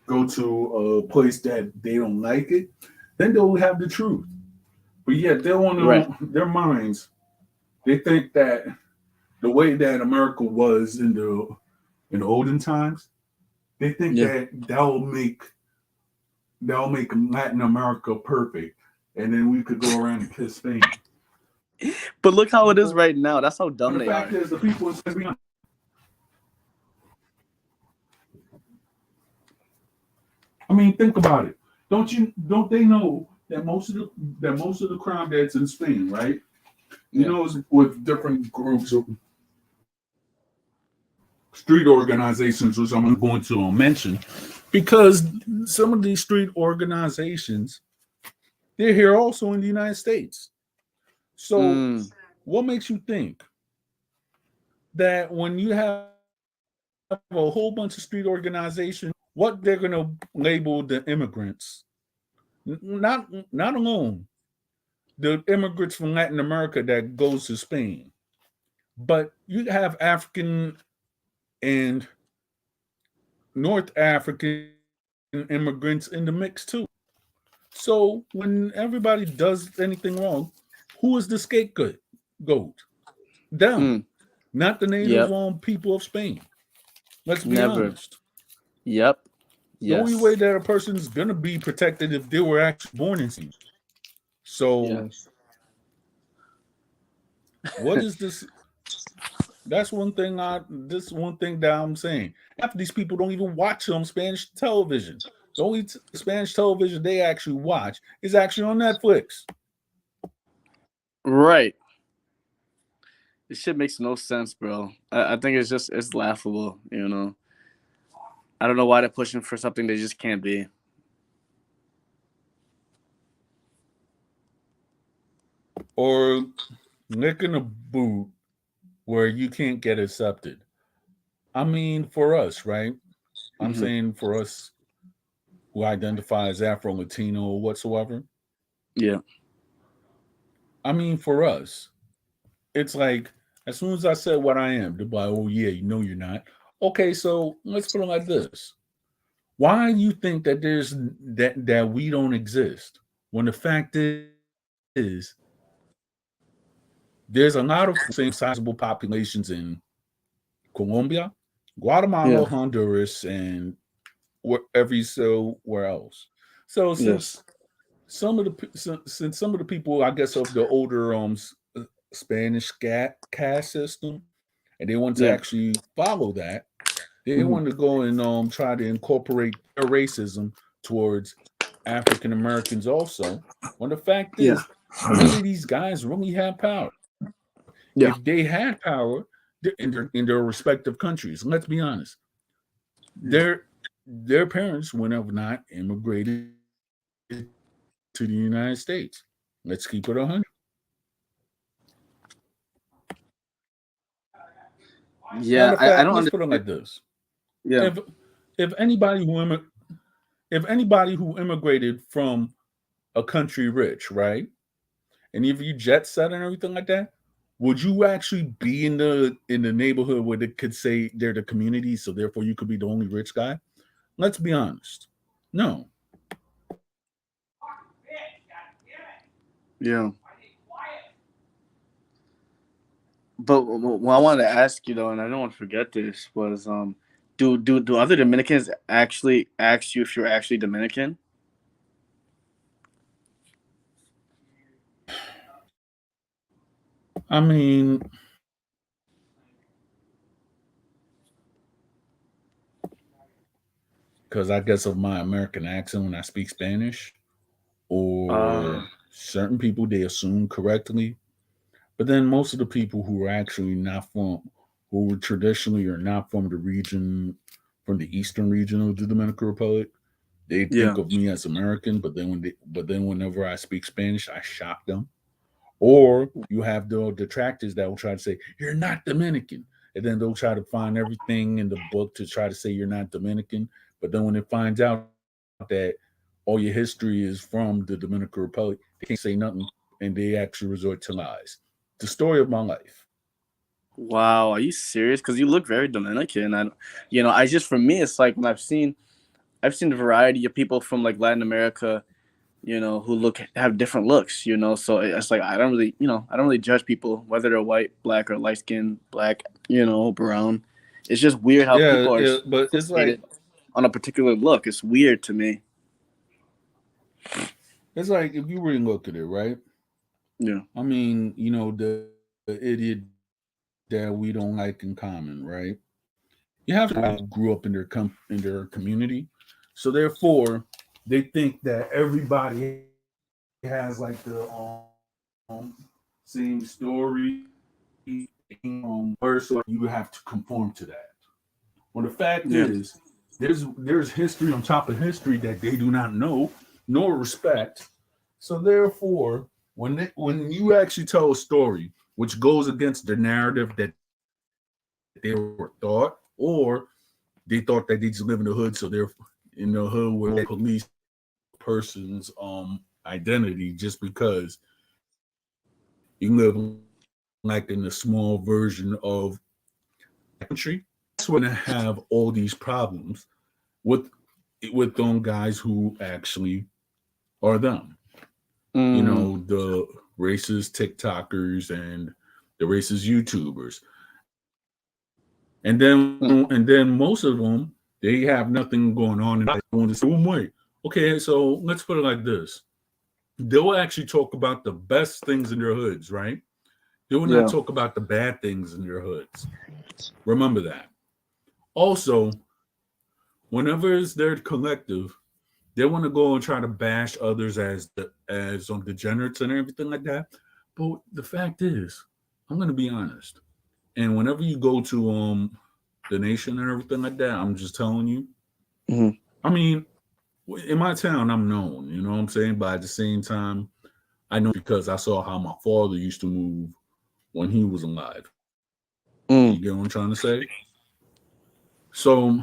go to a place that they don't like it, then they'll have the truth. But yet they want Right. to their minds, they think that the way that America was in the olden times, they think Yeah. that that'll make Latin America perfect, and then we could go around and kiss Spain. But look how it is right now. That's how But dumb the they fact are. is, the people in Spain, I mean, think about it. Don't they know that most of the crime that's in Spain, right? You Yeah. know, is with different groups of street organizations, which I'm going to mention, because some of these street organizations, they're here also in the United States. So, Mm. what makes you think that when you have a whole bunch of street organizations, what they're going to label the immigrants? Not alone the immigrants from Latin America that goes to Spain, but you have African and North African immigrants in the mix too. So when everybody does anything wrong, who is the scapegoat? Goat. Them, Mm. not the native Yep. people of Spain. Let's be Never. honest. Yep. The only way Yes. that a person's gonna be protected if they were actually born in Spain. So Yes. what is this? That's one thing. This one thing that I'm saying. Half of these people don't even watch Spanish television. The only Spanish television they actually watch is actually on Netflix. Right. This shit makes no sense, bro. I think it's laughable. I don't know why they're pushing for something they just can't be. Or licking a boot where you can't get accepted. I mean, for us, right? I'm Hmm. saying for us who identify as Afro Latino or whatsoever. Yeah. I mean, for us, it's like as soon as I said what I am, they're like, "Oh yeah, you're not." Okay, so let's put it like this: why do you think that that we don't exist? When the fact is, there's a lot of same sizable populations in Colombia, Guatemala, Yeah. Honduras, and every so where else. So Yes. since some of the people, I guess, of the older Spanish caste system, and they want to Yeah. actually follow that, they Hmm. want to go and try to incorporate their racism towards African Americans also. When the fact Yeah. is, none of these guys really have power. If Yeah. they had power, in their respective countries. Let's be honest. Their parents would have not immigrated to the United States. Let's keep it 100. Matter Yeah, of fact, I don't let's put it understand. like this: Yeah. if if anybody who if anybody who immigrated from a country rich, right, and if you jet set and everything like that, would you actually be in the neighborhood where they could say they're the community, so therefore you could be the only rich guy? Let's be honest. No. Yeah. But what I wanted to ask you though, and I don't want to forget this, was do other Dominicans actually ask you if you're actually Dominican? I mean, because I guess of my American accent when I speak Spanish, or Uh certain people they assume correctly. But then most of the people who are actually not from, who were traditionally are not from the region, from the eastern region of the Dominican Republic, they yeah. think of me as American. But then whenever I speak Spanish, I shock them. Or you have the detractors that will try to say you're not Dominican, and then they'll try to find everything in the book to try to say you're not Dominican. But then when it finds out that all your history is from the Dominican Republic, they can't say nothing, and they actually resort to lies. The story of my life. Wow, are you serious? Because you look very Dominican. I just for me, it's like when I've seen a variety of people from like Latin America, who have different looks, So it's like I don't really judge people whether they're white, black, or light skin, black, brown. It's just weird how Yeah, people are yeah, so but it's like fixated on a particular look. It's weird to me. it's like if you really look at it, right? Yeah. I mean, the idiot that we don't like in common, right? You have people who grew up in their community, so therefore they think that everybody has like the same story, so you have to conform to that. Well, the fact is, Yeah. there's history on top of history that they do not know nor respect. So therefore, when you actually tell a story which goes against the narrative that they were thought, or they thought that they just live in the hood, so they're in the hood where they police a person's identity just because you live like in a small version of that country. That's when you have all these problems with with them guys who actually are them. Mm. The racist TikTokers and the racist YouTubers. And then most of them, they have nothing going on in life going the same way. Okay, so let's put it like this. They'll actually talk about the best things in their hoods, right? They will not Yeah. talk about the bad things in their hoods. Remember that. Also, whenever it's their collective, they want to go and try to bash others as degenerates and everything like that. But the fact is, I'm gonna be honest. And whenever you go to the nation and everything like that, I'm just telling you. Hmm. I mean, in my town, I'm known. You know what I'm saying? But at the same time, I know because I saw how my father used to move when he was alive. You get Mm. what I'm trying to say? So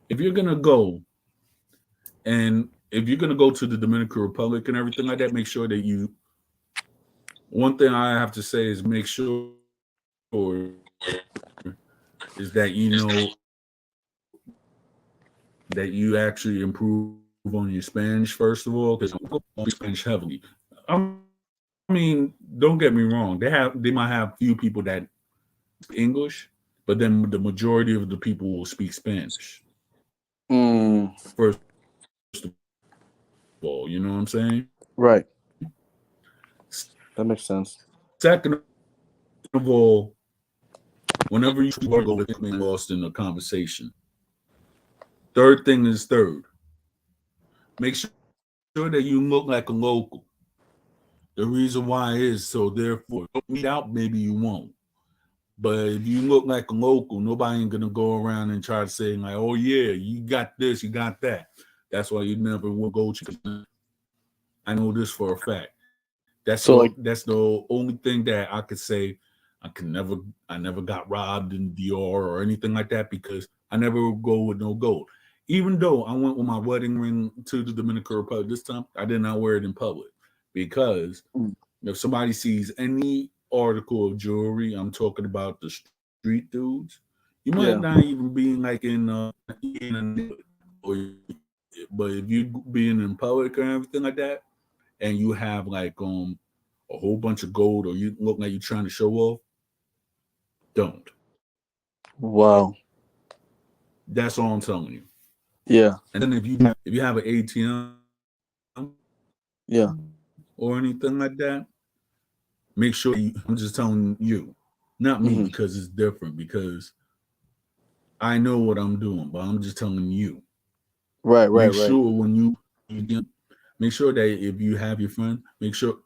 if you're gonna go and if you're gonna go to the Dominican Republic and everything like that, make sure that you. One thing I have to say is make sure is that that you actually improve on your Spanish first of all, because on Spanish heavily. I mean, don't get me wrong. They might have few people that English, but then the majority of the people will speak Spanish. Mm. First of all, you know what I'm saying? Right. That makes Second of sense. all, whenever you are go with being lost in the conversation. Third thing is third. Make sure that you look like a local. The reason why is so therefore meet out, maybe you won't. But if you look like a local, nobody ain't gonna go around and try to say like, "Oh yeah, you got this, you got that." That's why you never will go to. I know this for a fact. So like, That's the only thing that I could say. I never got robbed in Dior or anything like that because I never go with no gold. Even though I went with my wedding ring to the Dominican Republic this time, I did not wear it in public because mm, if somebody sees any article of jewelry, I'm talking about the street dudes, you might yeah, not even be like in a neighborhood, or, but if you being in public or everything like that, and you have like a whole bunch of gold, or you look like you're trying to show off, don't. wow, That's all I'm telling you. yeah, And then if you have an ATM yeah, or anything like that, make sure I'm just telling you, not me hmm, because it's different because I know what I'm doing, but I'm just telling you. right, right, Make right, sure when you get, make sure that if you have your friend, make sure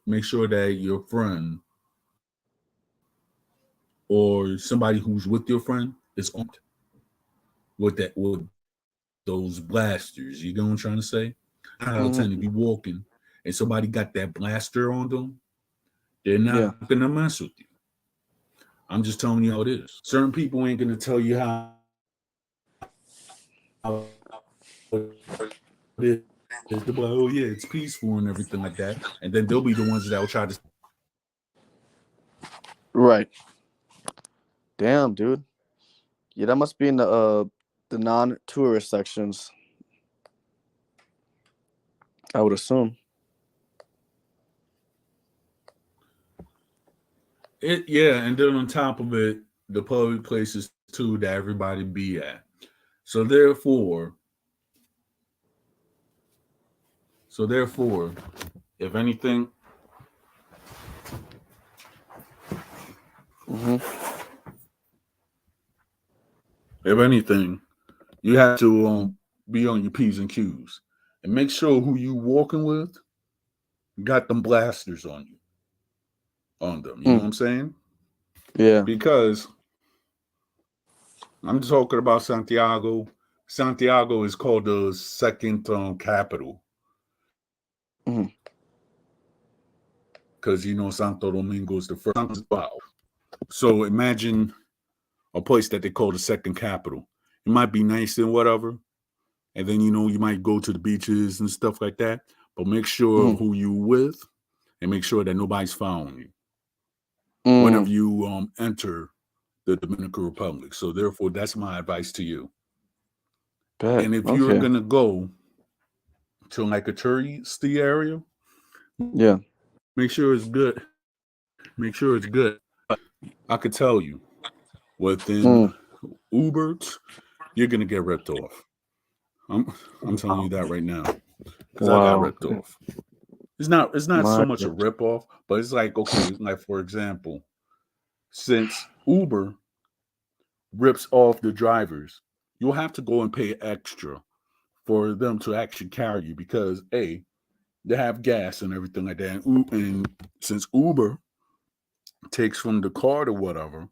that your friend or somebody who's with your friend is armed with those blasters. You know what I'm trying to say? Out of hmm, 10, if you walking and somebody got that blaster on them, they're yeah, not gonna mess with you. I'm just telling you how it is. Certain people ain't gonna tell you how it is. They'll be like, oh yeah, it's peaceful and everything like that. And then they'll be the ones that will try to. right. Damn, dude. Yeah, that must be in the non-tourist sections. I would assume. It yeah, and then on top of it, the public places too that everybody be at. So therefore, so therefore, if anything, Hmm. if anything, you have to be on your P's and Q's and make sure who you walking with got them blasters on them. You know Mm, what I'm saying? yeah. Because I'm talking about Santiago. Santiago is called the second capital Hmm. because you know Santo Domingo is the first. Wow. So imagine a place that they call the second capital. It might be nice and whatever, and then you know you might go to the beaches and stuff like that. But make sure Hmm. who you with, and make sure that nobody's following you whenever Mm, you enter the Dominican Republic. So therefore, that's my advice to you. bet. And if you're Okay. gonna go to like a touristy area, Yeah. make sure it's good. Make sure it's good. I could tell you within Mm, Ubers, you're gonna get ripped off. I'm telling you that right now because I got wow. ripped off. It's not so My much a God. rip off, but it's like okay, like for example, since Uber rips off the drivers, you'll have to go and pay extra for them to actually carry you because a they have gas and everything like that, and since Uber takes from the card or whatever,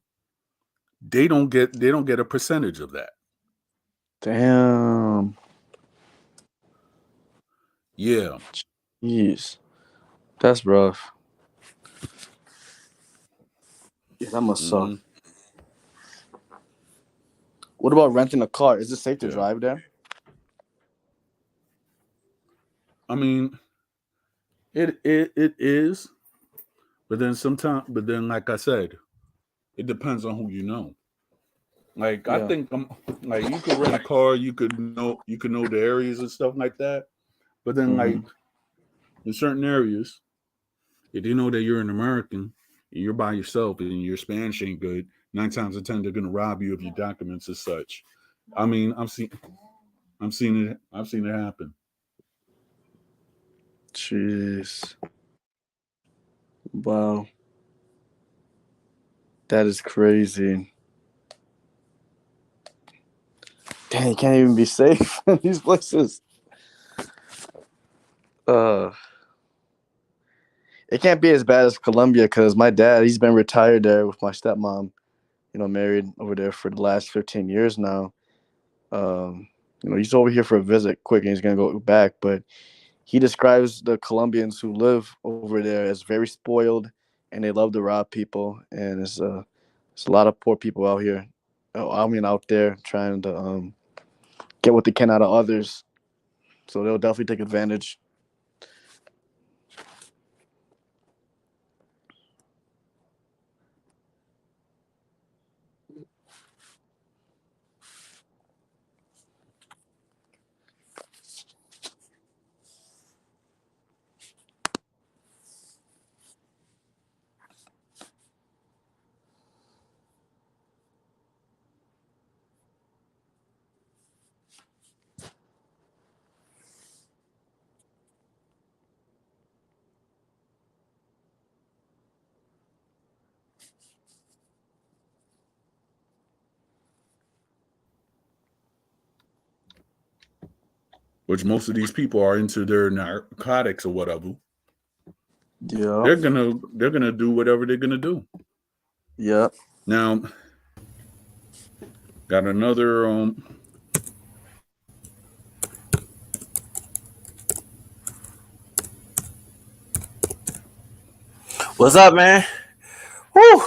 they don't get a percentage of that. Damn. Yeah. Jeez. That's rough. Yeah, that must suck. Hmm. What about renting a car? Is it safe to Yeah. drive there? I mean, it is, but then like I said, it depends on who you know. Like I Yeah. think I'm like you could rent a car, you could know the areas and stuff like that. But then like Hmm. in certain areas, if they know that you're an American and you're by yourself and your Spanish ain't good, 9 times out of 10 they're gonna rob you of your documents as such. I mean, I've seen it happen. Jeez. Wow. That is crazy. Dang, you can't even be safe in these places. Uh, it can't be as bad as Colombia because my dad, he's been retired there with my stepmom. married over there for the last 15 years now. He's over here for a visit quick and he's gonna go back. But he describes the Colombians who live over there as very spoiled and they love to rob people. And it's a lot of poor people out here. Out there trying to get what they can out of others. So they'll definitely take advantage. Which most of these people are into their narcotics or whatever. Yeah. They're gonna do whatever they're gonna do. Yeah. Now, got another What's up, man? Woo!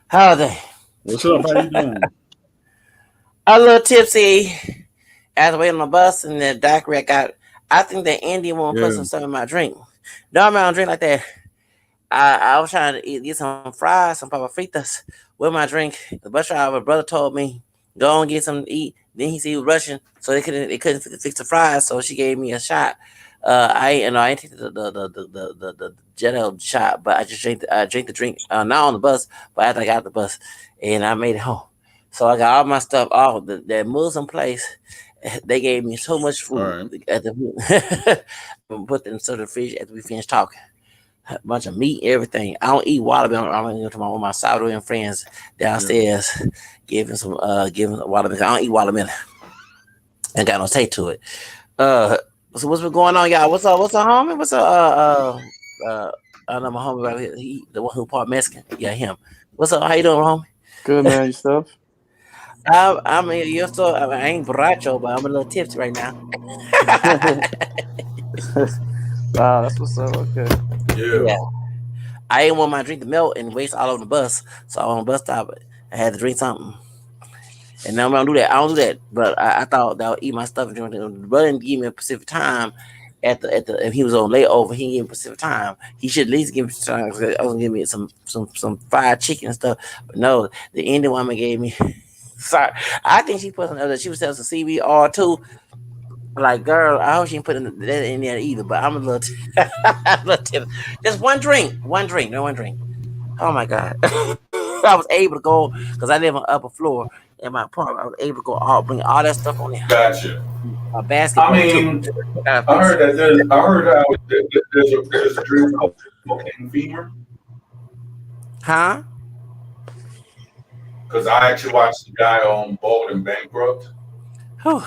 How are they? What's up? How you doing? A little tipsy after waiting on the bus, and the daiquiri I think the Indian woman put some stuff in my drink. No, I don't drink like that. I was trying to get some fries, some papas with my drink. The bus driver brother told me go and get something to eat. Then he said he was rushing, so they couldn't fix the fries. So she gave me a shot. I didn't take the Jet Ale shot, but I just drank the drink not on the bus, but after I got the bus, and I made it home. So I got all my stuff off. That Muslim place, they gave me so much food at the put them into the fridge after we finished talking. A bunch of meat, everything. I don't eat watermelon. I'm going to my Salvadorian friends downstairs, giving watermelon. I don't eat watermelon. Ain't got no taste to it. So what's been going on, y'all? What's up, homie? What's up? I know my homie right here. He the one who part Mexican. Yeah, him. What's up? How you doing, homie? Good, man. Yourself? I mean, I ain't borracho, but I'm a little tipsy right now. Wow, that's what's up. Okay. Yeah. I didn't want my drink to melt and waste all over the bus, so on the bus stop, I had to drink something. And now I don't do that. I don't do that. But I thought that I would eat my stuff and drink it. The brother didn't give me a Pacific time at the if he was on layover, he gave me Pacific time. He should at least give me time. I was gonna give me some fried chicken and stuff. But no, the Indian woman gave me. Sorry, I think she put another. She was selling some CBR too. Like, girl, I hope she didn't put that in there either. But I'm a little, just one drink. No one drink. Oh my God, I was able to go because I live on upper floor in my apartment. I was able to go bring all that stuff on there. Gotcha. A basketball. I mean, I heard that there's a drink called cocaine fever. Huh? Because I actually watched the guy on Bold and Bankrupt. Whew.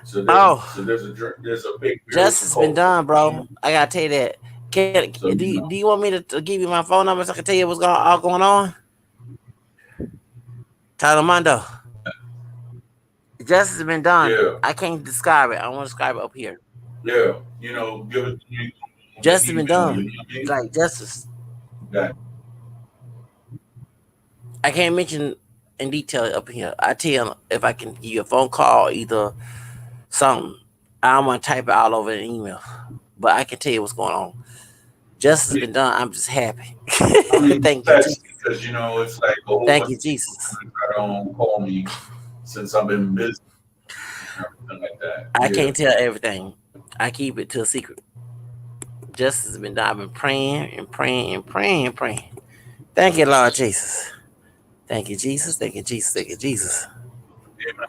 So there's a big justice has been done, bro. I gotta tell you that. Do you want me to give you my phone number so I can tell you what's all going on? Armando. Justice has been done. Yeah. I can't describe it. I want to describe it up here. Yeah, give it. Justice has been done. Like justice. Yeah. I can't mention in detail up here. I tell you if I can give you a phone call, either something. I don't want to type it all over an email, but I can tell you what's going on. Justice has been done. I'm just happy. Thank you, Jesus. Because it's like thank you, Jesus. Don't call me since I've been busy. Everything like that. I can't tell everything. I keep it to a secret. Justice has been done. I've been praying and praying and praying and praying. Thank you, Lord Jesus. Thank you, Jesus. Thank you, Jesus. Thank you, Jesus.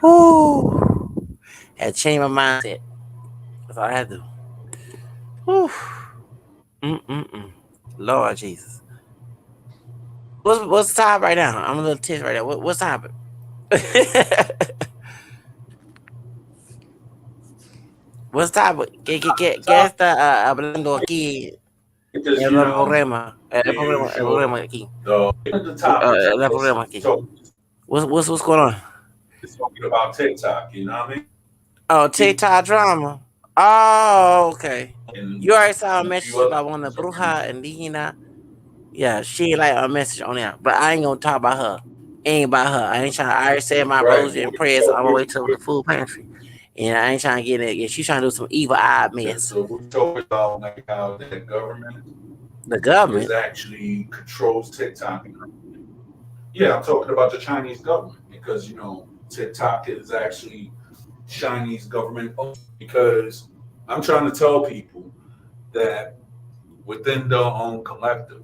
Woo! Had to change my mindset. That's all I had to do. Woo! Lord Jesus. What's the time right now? I'm a little tense right now. What's happening? What's the topic? ¿Qué está hablando aquí? Because El problema, the el usual problema aquí. the topics El problema aquí. What's going on? is talking about TikTok. You know what I Oh, mean? TikTok drama. Oh, okay. And You already saw a a few message other about one of things of that Bruja nature. and Dina. Yeah, she like a message on there, but I ain't gonna talk about her. Ain't about her. I ain't trying. I already said my Right. rosary and prayers on my way to the food pantry, and I ain't trying to get it. Yeah, she's trying to do some evil eye mess. So we're talking about like how the government The is government. actually controls TikTok. Yeah, I'm talking about the Chinese government because TikTok is actually Chinese government owned. Because I'm trying to tell people that within their own collective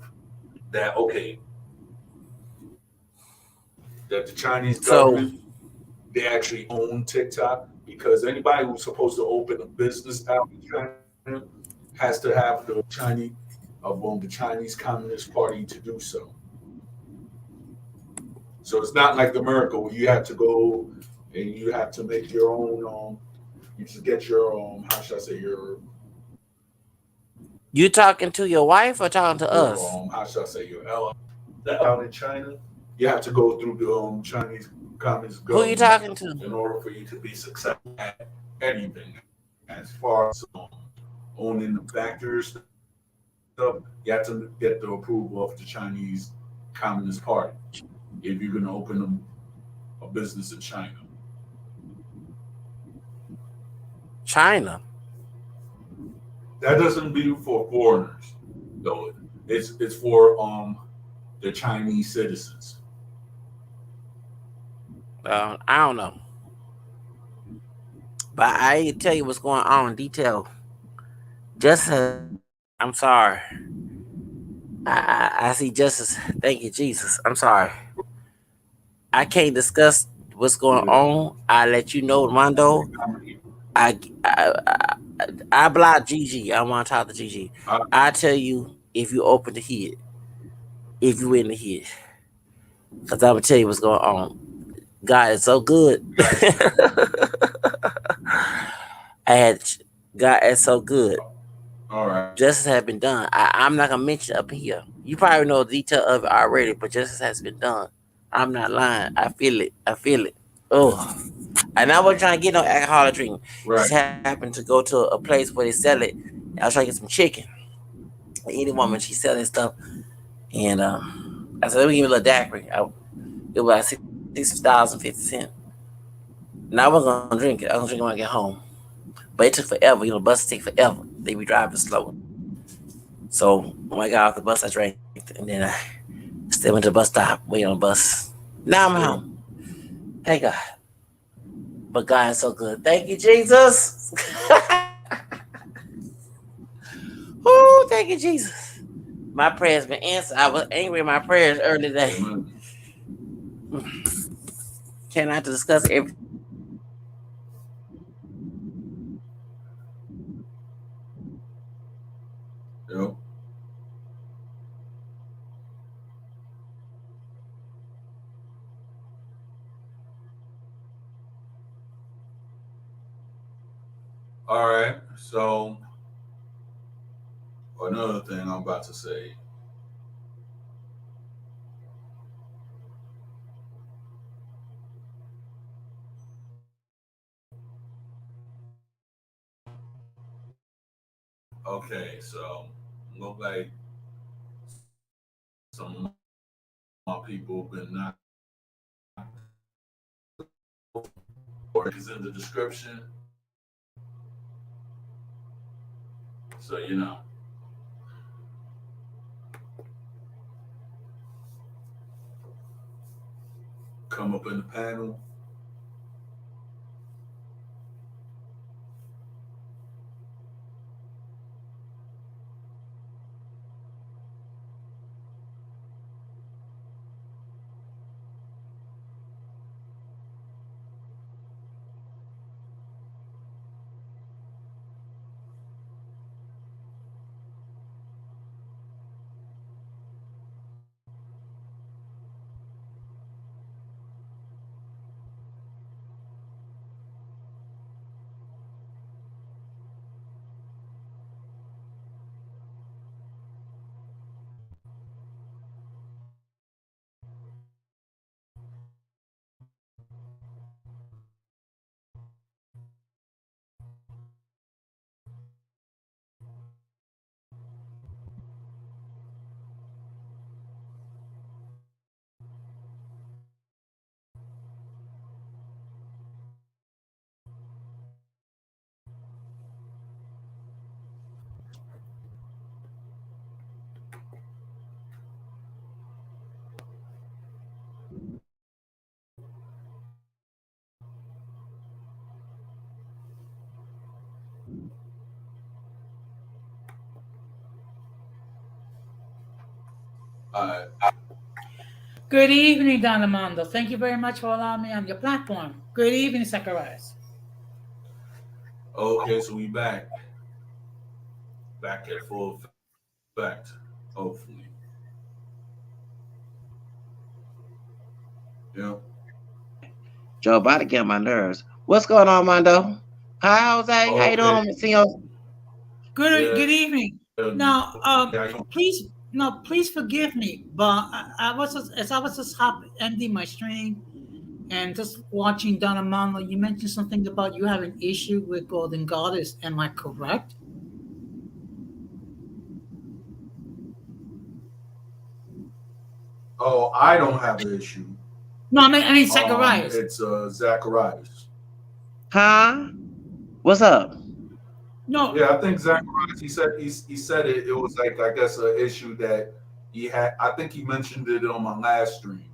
that okay, that the Chinese So government they actually own TikTok because anybody who's supposed to open a business out in China has to have the Chinese the Chinese Communist Party to do so. So it's not like America where you have to go and you have to make your own. You just get your how should I say you talking to your wife or talking to your us? how should I say your L out in China. You have to go through the Chinese Communist Who you government talking to? in order for you to be successful at anything. As far as owning the factors stuff, you have to get the approval of the Chinese Communist Party if you're going to open a business in China. China. That doesn't be for foreigners, though. It's for the Chinese citizens. I don't know, but I tell you what's going on in detail. Justice, I'm sorry. I see justice. Thank you, Jesus. I'm sorry. I can't discuss what's going Yeah. on. I let you know, Armando. I I block Gigi. I want to talk to Gigi. I, I tell you if you open the hit, if you in the hit, because I'm gonna tell you what's going on. God is so good. I had God is so good. all right. Justice has been done. I'm not gonna mention it up here. You probably know the detail of it already, but justice has been done. I'm not lying. I feel it. I feel it. Oh, and I wasn't trying to get no alcoholic drink. Right. Just happened to go to a place where they sell it. I was trying to get some chicken. Any woman, she selling stuff, and I said, "Let me give me a little daiquiri." It was like $6.50. And I wasn't gonna drink it. I was gonna drink it when I get home. But it took forever. You know, buses take forever. They be driving slow. So when I got off the bus, I drank it, and then I still went to the bus stop, waiting on the bus. Now I'm Yeah. home. Thank God. But God is so good. Thank you, Jesus. Oh, thank you, Jesus. My prayers been answered. I was angry in my prayers early today. Amen. Cannot discuss everything. Yep. All right. So another thing I'm about to say. Okay. So look like some more people been not or is in the description. So come up in the panel. Uh, Good evening, Don Armando. Thank you very much for allowing me on your platform. Good evening, Zacharias. okay, so we back at full effect. Hopefully, yeah. Joe Biden get on my nerves. What's going on, Mondo? Hi, Jose. How you Okay, doing? See you. Good yeah. evening. Now, please, no, please forgive me, but I was just, as I was just ending my stream and just watching Don Armando. You mentioned something about you have an issue with Golden Goddess. Am I correct? Oh, I don't have an issue. No, I mean Zacharias. It's Zacharias. Huh? What's up? No, Yeah, I think Zacharias. He said it. It was like, I guess, an issue that he had. I think he mentioned it on my last stream.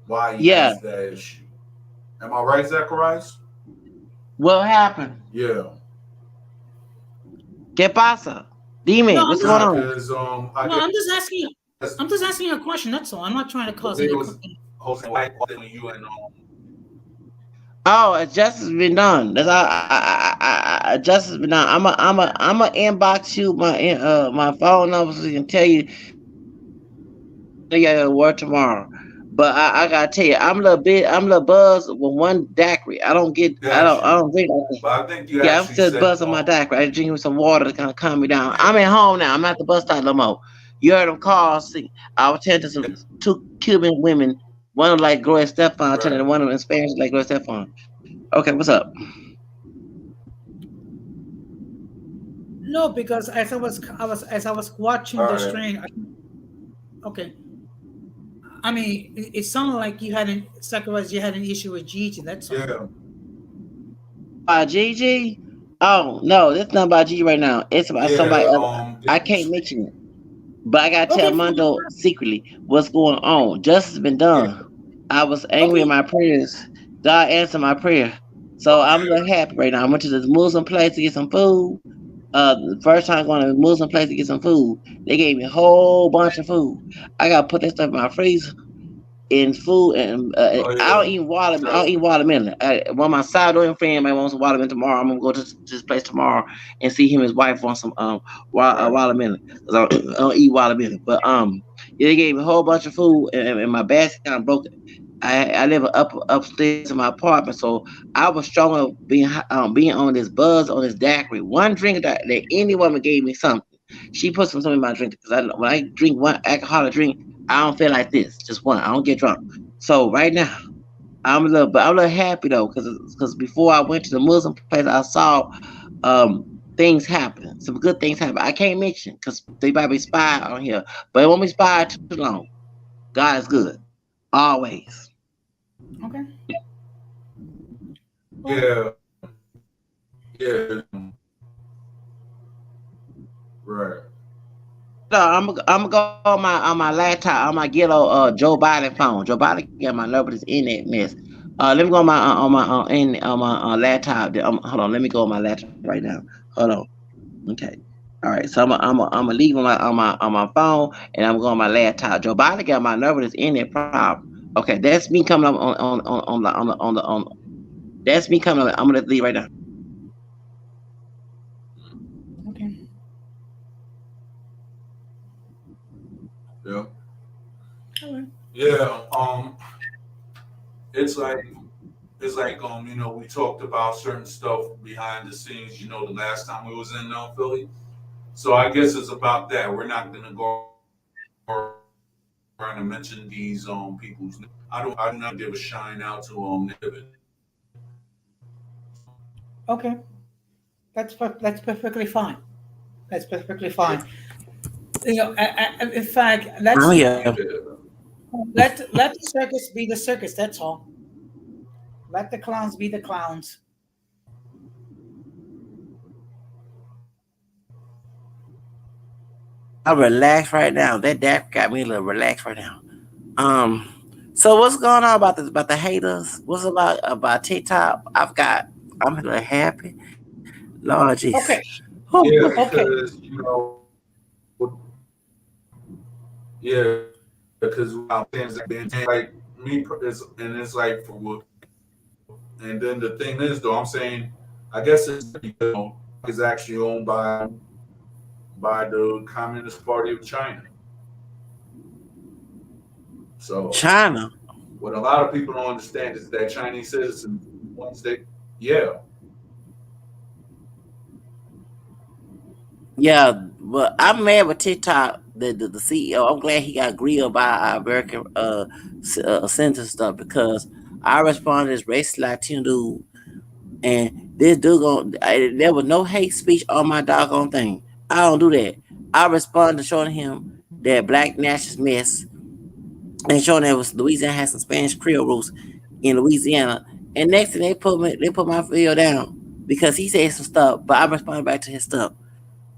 Why he Yeah. has that issue. Am I right, Zacharias? What happened? Yeah. ¿Qué pasa? Dime, no, what's going on? Because I no, guess I'm just asking you. I'm just asking you a question. That's all. I'm not trying to cause it any. was hosting like you and Oh, justice has been done. That's all. Justice has been done. I'm a inbox you my phone number so I can tell you work tomorrow. But I gotta tell you, I'm a little buzzed with one daiquiri. got I you. don't drink like that. But I think you Yeah, I'm actually still said buzzed on my daiquiri. I drink with some water to kind of calm me down. I'm at home now. I'm not at the bus stop no more. You heard them calls. See, I was telling to some two Cuban women. One of them like Gloria Stefan, telling right. one of them in Spanish like Gloria Stefan. Okay, what's up? No, because as I was watching All the right. stream. Okay, I mean, it sounded like you had Zacharias, you had an issue with Gigi. That's all. Yeah. Gigi? Oh no, it's not about Gigi right now. It's about somebody Yeah. else. I can't mention it. But I gotta tell Okay, Mondo secretly what's going on. Justice has been Yeah. done. I was angry in okay, my prayers. God answered my prayer. So I'm a little happy right now. I went to this Muslim place to get some food. The first time going to a Muslim place to get some food. They gave me a whole bunch of food. I gotta put that stuff in my freezer in food, and Oh I don't yeah. eat watermelon. I don't Trust eat me. watermelon. One of my side door friend might want some watermelon tomorrow. I'm gonna go to this place tomorrow and see him and his wife want some Right. watermelon. 'Cause I don't eat watermelon. But yeah, they gave me a whole bunch of food, and my basket kind of broke. I live upstairs in my apartment, so I was strong of being on this buzz on this daiquiri. One drink that any woman gave me something. She put something in my drink because when I drink one alcoholic drink, I don't feel like this. Just one. I don't get drunk. So right now, I'm a little happy though, because before I went to the Muslim place, I saw things happen. Some good things happen. I can't mention because they might be spy on here, but it won't be spy too long. God is good always. okay. Well, Yeah. Yeah. Right. No, I'm gonna go on my laptop on my ghetto Joe Biden phone. Joe Biden got my number that's in that mess. Let me go on my on my laptop. Hold on, let me go on my laptop right now. Hold on. Okay. All right. So I'm gonna leave on my phone and I'm going on my laptop. Joe Biden got my number that's in that problem. Okay, that's me coming up on that's me coming up. I'm gonna leave right now. okay. Yeah. All right. Yeah. It's like we talked about certain stuff behind the scenes, the last time we was in Philly. So I guess it's about that. We're not gonna go around and mention these people's names. I do not give a shine out to Okay. That's perfectly fine. That's perfectly yeah, fine. In fact, I'm here. let the circus be the circus. That's all. Let the clowns be the clowns. relaxed right now. That dap got me a little relaxed right now. So what's going on about the haters? What's about TikTok? I'm a little happy. Lord Jesus. Okay. Oh, Yeah, Okay. because yeah, because I'm saying is like me, and it's like for what. And then the thing is, though, I'm saying, I guess it's is actually owned by the Communist Party of China. So China. what a lot of people don't understand is that Chinese citizens, once they, yeah, Yeah, but I'm mad with TikTok. The CEO. I'm glad he got grilled by our American center stuff because I responded as racist Latino dude, and this dude there was no hate speech on my doggone thing. I don't do that. I responded showing him that black nationalist mess and showing that was Louisiana has some Spanish Creole roots in Louisiana. And next thing they put my video down because he said some stuff, but I responded back to his stuff.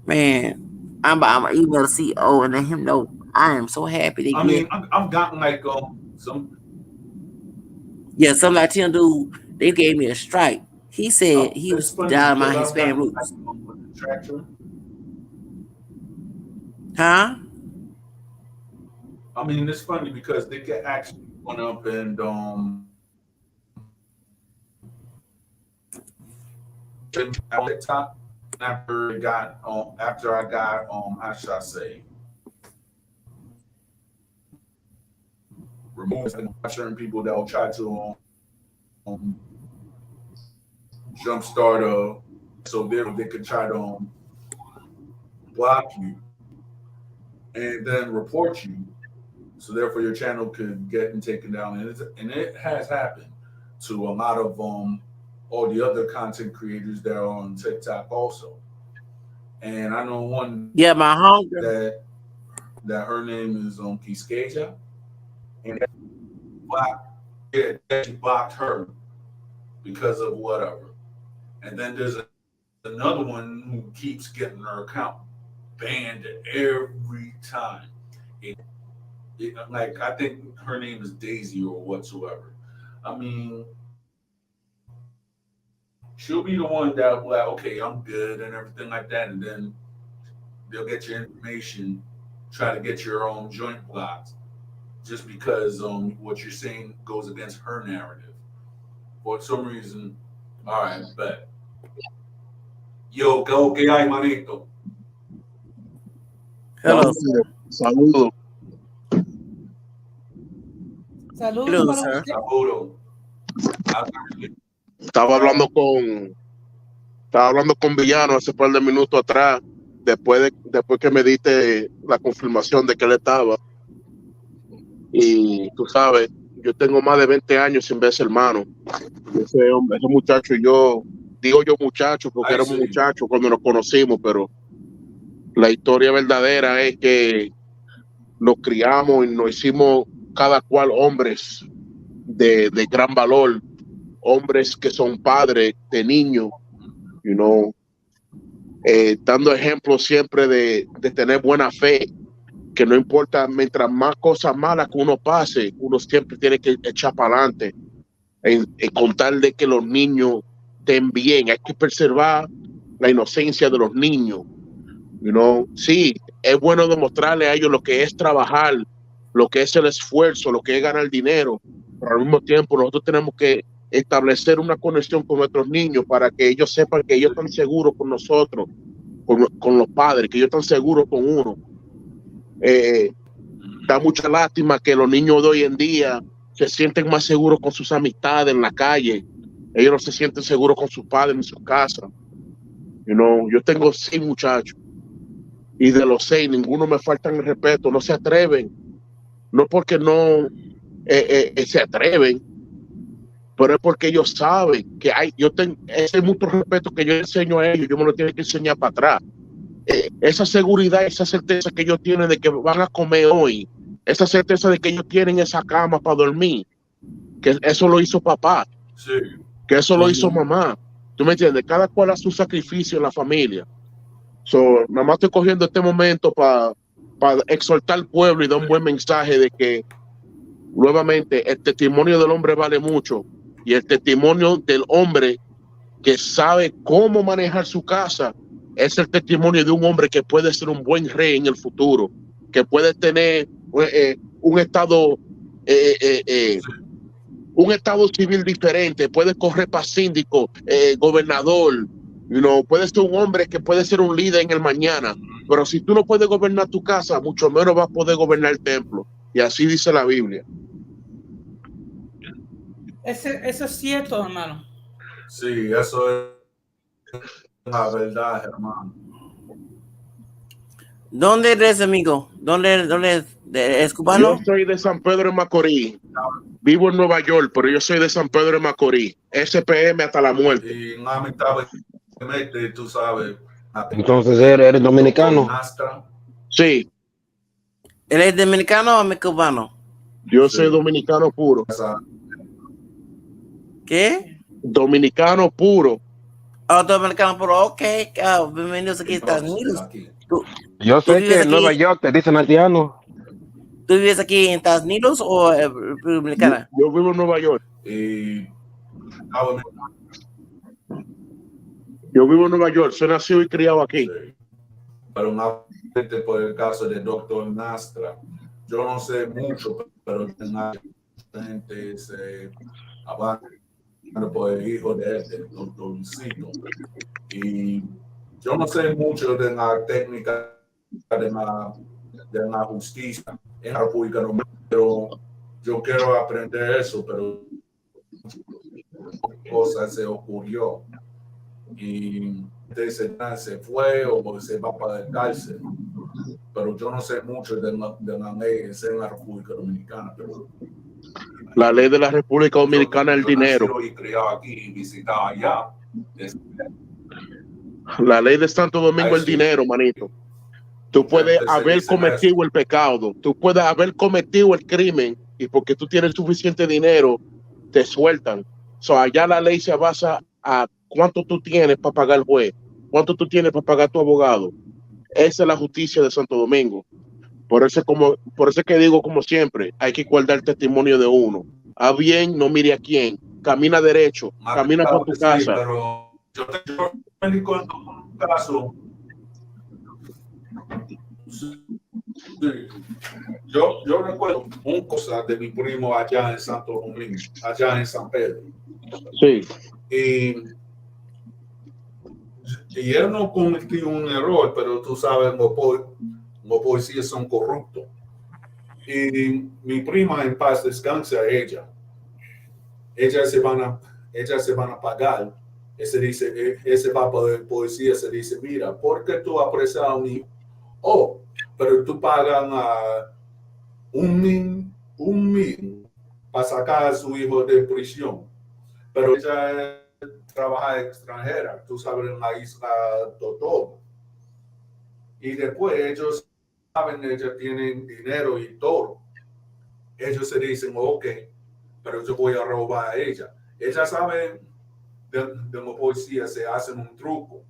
Man, I'm an email the CEO and let him know I am so happy to I get. mean, I've gotten like some. Yeah, some Latino dude, they gave me a strike. He said he It's was funny down my because I've Hispanic gotten like roots. a contractor. Huh? I mean, it's funny because they get actually went up and at TikTok after I got how should I say removed certain people that will try to um jumpstart so they could try to block you and then report you, so therefore your channel could get taken down, and it has happened to a lot of all the other content creators that are on TikTok also. And I know one Yeah, my hunger. that her name is Quisqueya, and blocked, yeah, she blocked her because of whatever. And then there's another one who keeps getting her account banned every time. Like I think her name is Daisy or whatsoever. I mean, she'll be the one that like, okay, I'm good and everything like that, and then they'll get your information, try to get your own joint blocked, just because what you're saying goes against her narrative. For some reason, all right, but yo, go que hay manito. Hello, Saludos, saludos. Saludos hello, para sir. usted. Saludo. Estaba hablando con Villano hace un par de minutos atrás, después que me diste la confirmación de que él estaba. Y tú sabes, yo tengo más de 20 años sin ver ese hermano. Ese muchacho, yo digo yo muchacho porque Ay, éramos sí. muchachos cuando nos conocimos, pero la historia verdadera es que nos criamos y nos hicimos cada cual hombres de gran valor, hombres que son padres de niños, you know, dando ejemplos siempre de tener buena fe, que no importa, mientras más cosas malas que uno pase, uno siempre tiene que echar para adelante, en contar de que los niños estén bien. Hay que preservar la inocencia de los niños. You know, sí, es bueno demostrarle a ellos lo que es trabajar, lo que es el esfuerzo, lo que es ganar dinero, pero al mismo tiempo nosotros tenemos que establecer una conexión con nuestros niños para que ellos sepan que ellos están seguros con nosotros, con los padres, que ellos están seguros con uno. Da mucha lástima que los niños de hoy en día se sienten más seguros con sus amistades en la calle. Ellos no se sienten seguros con sus padres en sus casas. You know, yo tengo 6 muchachos y de los 6 ninguno me faltan el respeto, no se atreven, no porque no se atreven, pero es porque ellos saben que yo tengo ese mucho respeto que yo enseño a ellos, yo me lo tengo que enseñar para atrás. Esa seguridad, esa certeza que ellos tienen de que van a comer hoy, esa certeza de que ellos tienen esa cama para dormir, que eso lo hizo papá, Sí. que eso lo hizo mamá. ¿Tú me entiendes? Cada cual hace su sacrificio en la familia. So, nada más estoy cogiendo este momento para para exhortar al pueblo y dar un buen mensaje de que, nuevamente, el testimonio del hombre vale mucho, y el testimonio del hombre que sabe cómo manejar su casa es el testimonio de un hombre que puede ser un buen rey en el futuro, que puede tener un estado civil diferente, puede correr para síndico, gobernador, puede ser un hombre que puede ser un líder en el mañana. Pero si tú no puedes gobernar tu casa, mucho menos vas a poder gobernar el templo. Y así dice la Biblia. Eso es cierto, hermano. Sí, eso es la verdad, hermano. ¿Dónde eres, amigo? ¿Dónde es cubano? Yo soy de San Pedro de Macorís. Vivo en Nueva York, pero yo soy de San Pedro de Macorís. SPM hasta la muerte. Y lamentablemente, tú sabes. Entonces, ¿eres dominicano? Sí. ¿Él es dominicano o cubano? Yo soy dominicano puro. ¿Qué? Dominicano puro. Oh, dominicano puro. Ok. Bienvenidos aquí a Estados Unidos. Yo sé que en Nueva York te dicen haitiano. ¿Tú vives aquí en Estados Unidos o Dominicana? Yo vivo en Nueva York. Yo vivo en Nueva York. Soy nacido y criado aquí. Sí. Pero por el caso del doctor Nastra, yo no sé mucho, pero gente se habla por el hijo de él, del doctorcito. Y yo no sé mucho de la técnica de la justicia en la República Dominicana, pero yo quiero aprender eso, pero cosa se ocurrió y se fue o se va para el cárcel, pero yo no sé mucho de la ley en la República Dominicana, pero la ley de la República Dominicana es el dinero. Y criado aquí y visitado allá. La ley de Santo Domingo es el dinero, manito. Tú puedes haber cometido el pecado, tú puedes haber cometido el crimen y porque tú tienes suficiente dinero, te sueltan. Allá la ley se basa a cuánto tú tienes para pagar el juez, cuánto tú tienes para pagar tu abogado. Esa es la justicia de Santo Domingo. Por eso que digo, como siempre, hay que guardar el testimonio de uno. A bien, no mire a quién. Camina derecho, camina por tu casa. Sí, pero yo en un caso. Sí. Yo recuerdo un cosa de mi primo allá en Santo Domingo, allá en San Pedro. Sí. Y él no cometió un error, pero tú sabes, los policías son corruptos. Y mi prima en paz descansa ella se van a pagar. Ese va para el policía, se dice, mira, ¿por qué tú apresas a mi? Oh, pero tú pagas $1,000 para sacar a su hijo de prisión. Pero ella trabaja extranjera, tú sabes, en la isla Totó. Y después ellos saben, ellos tienen dinero y todo. Ellos se dicen, ok, pero yo voy a robar a ella. Ella sabe de la policía, se hacen un truco.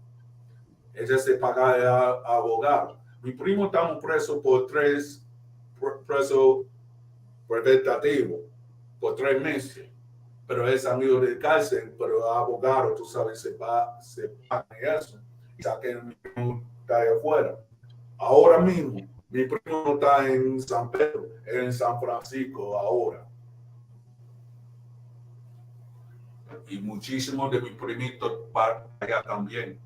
Ella se paga a abogado. Mi primo está preso por preso preventativo por 3 meses. Pero es amigo del cárcel, pero abogado, tú sabes, se paga eso. Y saquen mi primo está ahí afuera. Ahora mismo, mi primo no está en San Pedro, es en San Francisco ahora. Y muchísimos de mis primitos para allá también.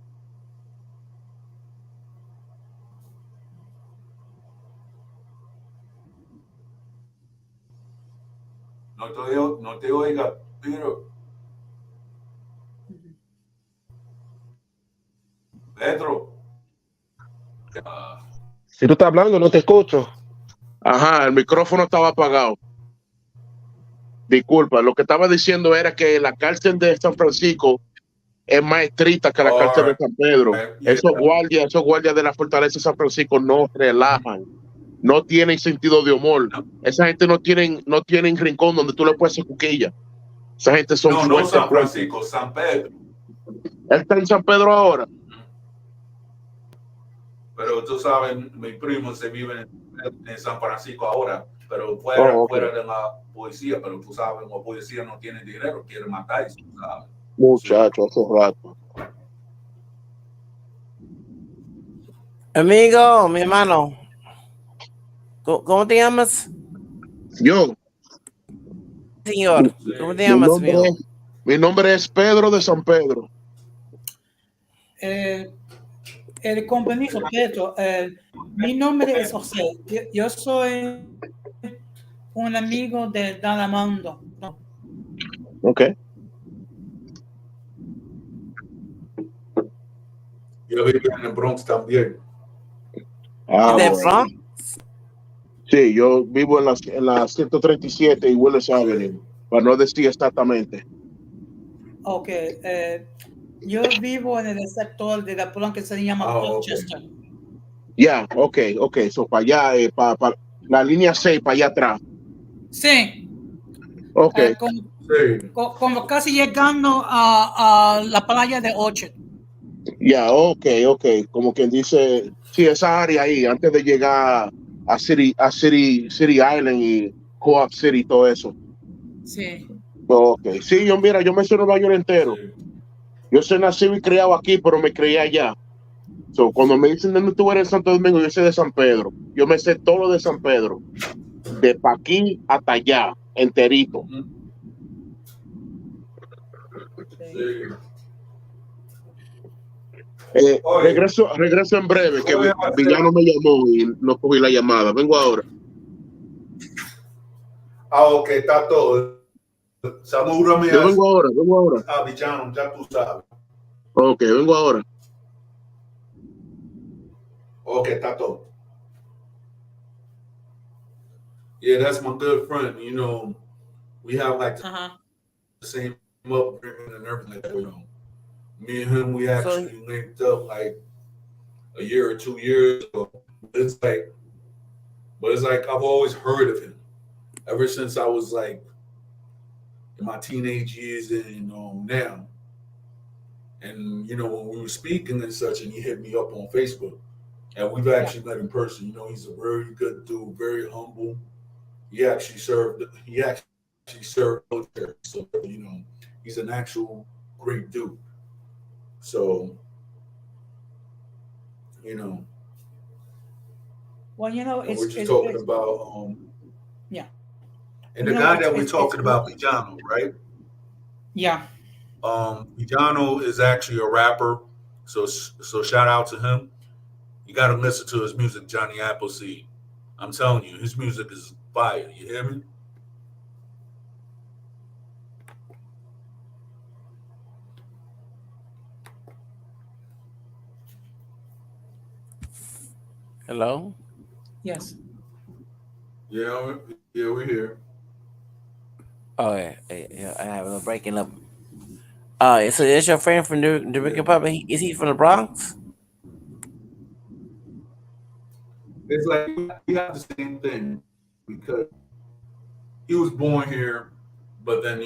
No te oiga, pero Pedro. Si tú estás hablando, no te escucho. Ajá, el micrófono estaba apagado. Disculpa, lo que estaba diciendo era que la cárcel de San Francisco es más estricta que la cárcel de San Pedro. Esos guardias de la fortaleza de San Francisco no relajan, no tienen sentido de humor. Esa gente no tienen rincón donde tú le puedes hacer cuquilla. Esa gente son fuertes. No San Francisco, San Pedro. Él está en San Pedro ahora. Pero tú sabes, mis primos se viven en San Francisco ahora, pero Oh, ok. fuera de la policía, pero tú sabes, la policía no tiene dinero, quiere matarse, tú sabes. Sí. Muchacho, hace rato. Amigo, mi hermano, ¿cómo te llamas? Yo, Señor, Sí. ¿cómo te mi llamas, nombre, amigo? mi nombre es Pedro de San Pedro. Con permiso, Pedro, mi nombre es José. Yo soy un amigo de Don Armando. Ok. Yo vivo en el Bronx también. Ah, ¿De bueno. Bronx? Sí, yo vivo en la 137 y Willis Avenue, para no decir exactamente. Ok, yo vivo en el sector de la Bronx que se llama Dorchester. Ya, ok. So, para allá, para la línea 6, para allá atrás. Sí, Ok. como casi llegando a la playa de Orchard. Ya, ok. Como quien dice, sí, esa área ahí, antes de llegar a City Island y Co-op City, todo eso. Sí. Ok. Sí, yo me sé Nueva York entero. Yo soy nacido y criado aquí, pero me crié allá. So, cuando me dicen dónde tú eres en Santo Domingo, yo soy de San Pedro. Yo me sé todo lo de San Pedro. De pa' aquí hasta allá, enterito. Sí. Regreso en breve, que Villano me llamó y no cogí la llamada. Vengo ahora. Ok, está todo. Salúdame Yo vengo ahora. a Villano, ya tú sabes. Ok, vengo ahora. Ok, está todo. Yeah, that's my good friend. You know, we have like the same upbringing and everything. You know, me and him, we actually linked up like a year or 2 years ago. It's like, but it's like I've always heard of him ever since I was like in my teenage years and now. And you know, when we were speaking and such, and he hit me up on Facebook, and we've actually met in person. You know, he's a very good dude, very humble. He actually served. He actually served military, so you know, he's an actual great dude. So, you know, Well, you know, and we're just talking about yeah. and the guy that we're talking about, Vijano, right? Yeah. Vijano is actually a rapper, so shout out to him. You got to listen to his music, Johnny Appleseed. I'm telling you, his music is fire. You hear me? Hello? Yes. Yeah, we're here. Oh, yeah, I have a breaking up. So that's your friend from the Dominican Republic. Is he from the Bronx? It's like we have the same thing because he was born here, but then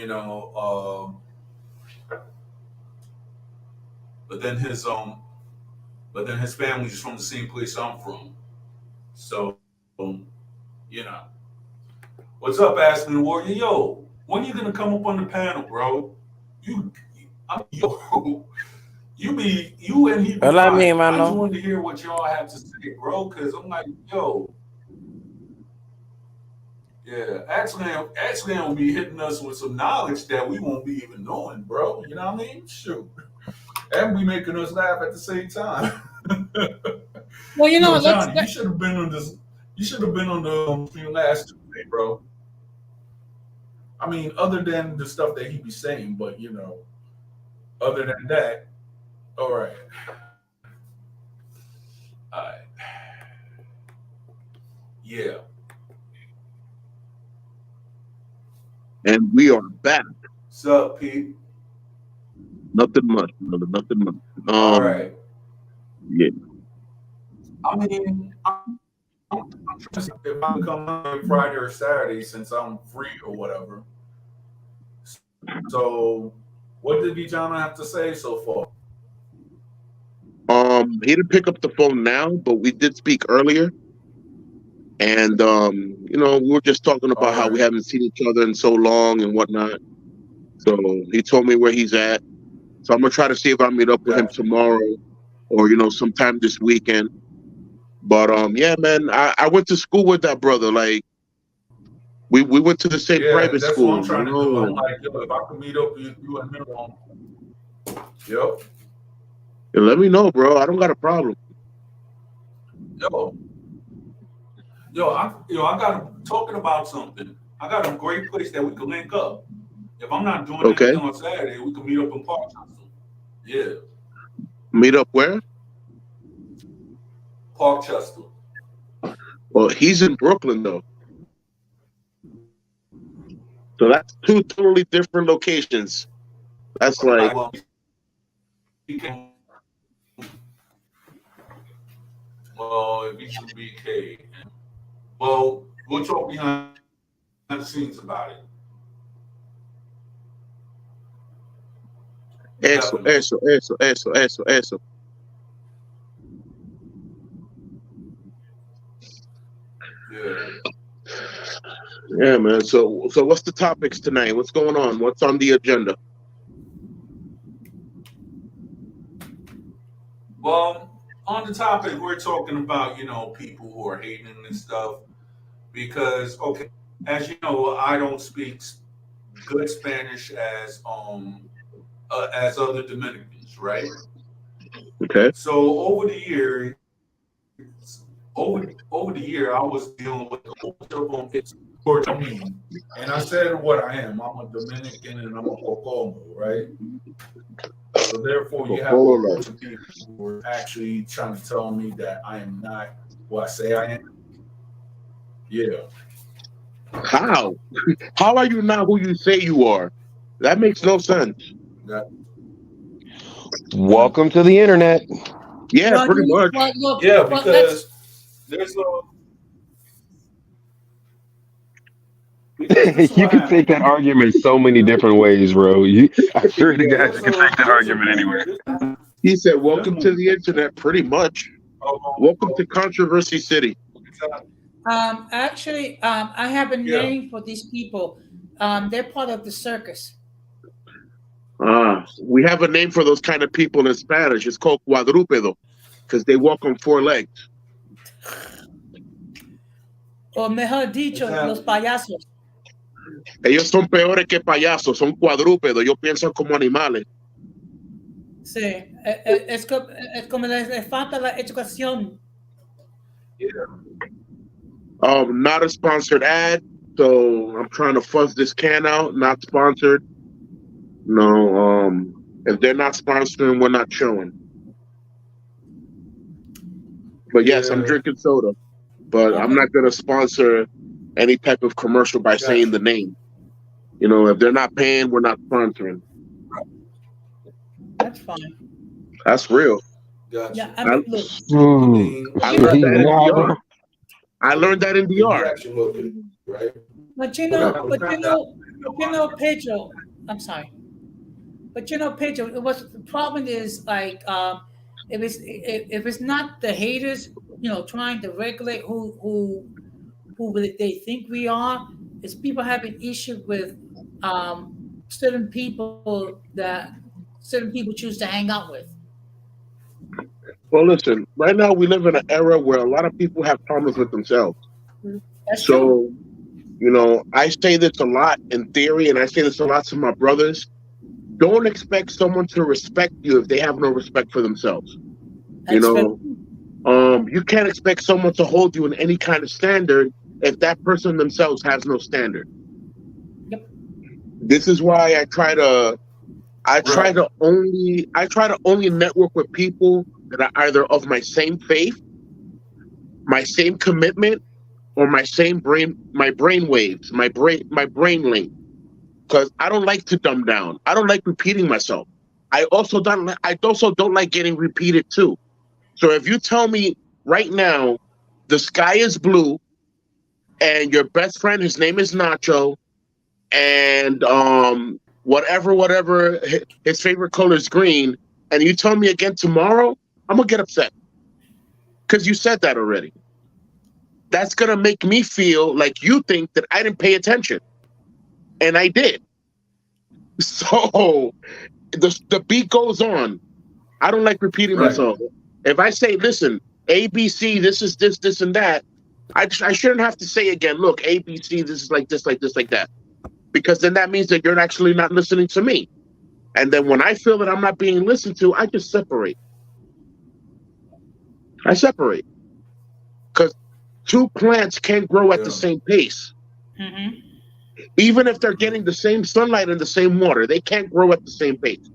but then his but then his family's from the same place I'm from. So you know, what's up, Ashley Warrior? Yo, when you gonna come up on the panel, bro? Yo, you and he be Hola, mi fine. I just hermano. wanted to hear what y'all have to say, bro, because I'm like, yo, yeah, actually will be hitting us with some knowledge that we won't be even knowing, bro. You know what I mean? Shoot. And be making us laugh at the same time. Well, you know, Johnny, you should have been on this. You should have been on the stream last Tuesday, bro. I mean, other than the stuff that he be saying, but you know, other than that, all right. All right. Yeah. And we are back. What's up, Pete? Nothing much, brother. Nothing much. All right. Yeah. I mean, I'm trying to see if I can come on Friday or Saturday since I'm free or whatever. So, what did Vijana have to say so far? He didn't pick up the phone now, but we did speak earlier. And we were just talking about how we haven't seen each other in so long and whatnot. So he told me where he's at. So I'm gonna try to see if I meet up with him tomorrow or sometime this weekend. But yeah, man, I went to school with that brother. Like we went to the same private that's school. what I'm trying to do. I'm like, yo, if I can meet up with you and him yep. Yeah, let me know, bro. I don't got a problem. I got him talking about something. I got a great place that we can link up. If I'm not doing anything on Saturday, we can meet up in Park. Yeah. Meet up where? Parkchester. Well, he's in Brooklyn though. So that's two totally different locations. That's like well, if he's in BK. Well, we'll talk behind the scenes about it. Eso. Yeah, man. So what's the topics tonight? What's going on? What's on the agenda? Well, on the topic, we're talking about, people who are hating and stuff. Because, okay, as you know, I don't speak good Spanish as other Dominicans, right? Okay. So over the year, I was dealing with and I said what I am. I'm a Dominican and I'm a Pocono, right? So therefore, you have a bunch of people who are actually trying to tell me that I am not who I say I am. Yeah. How? How are you not who you say you are? That makes no sense. Welcome to the internet. Yeah, pretty much. Yeah, because there's no. You can take that argument so many different ways, bro. I swear to God, you can take that argument anywhere. He said, welcome to the internet, pretty much. Welcome to Controversy City. Actually, I have a name for these people. They're part of the circus. We have a name for those kind of people in Spanish. It's called cuadrúpedo, because they walk on 4 legs. O mejor dicho, los payasos. Ellos son peores que payasos, son cuadrúpedos. Ellos piensan como animales. Sí, es como les falta la educación. Not a sponsored ad, so I'm trying to fuzz this can out. Not sponsored. No, if they're not sponsoring, we're not showing. But yes, I'm drinking soda, but I'm not going to sponsor any type of commercial by saying the name. If they're not paying, we're not sponsoring. That's fine. That's real. Gotcha. Yeah, I learned that in DR. But Pedro, I'm sorry. But Pedro, the problem is like if it's not the haters, trying to regulate who they think we are, it's people having issue with certain people choose to hang out with. Well, listen, right now we live in an era where a lot of people have problems with themselves. That's true. I say this a lot in theory, and I say this a lot to my brothers. Don't expect someone to respect you if they have no respect for themselves. You can't expect someone to hold you in any kind of standard if that person themselves has no standard. Yep. This is why I try to only network with people that are either of my same faith, my same commitment, or my brain waves, my brain link. Because I don't like to dumb down. I don't like repeating myself. I also don't like getting repeated too. So if you tell me right now the sky is blue and your best friend, his name is Nacho, and whatever his favorite color is green, and you tell me again tomorrow, I'm gonna get upset because you said that already. That's gonna make me feel like you think that I didn't pay attention, and I did. So the beat goes on. I don't like repeating myself. If I say, listen, ABC, this is this, this, and that, I shouldn't have to say again, look, ABC, this is like this, like this, like that. Because then that means that you're actually not listening to me. And then when I feel that I'm not being listened to, I just separate. I separate. Because two plants can't grow at the same pace. Mm-hmm. Even if they're getting the same sunlight and the same water, they can't grow at the same pace.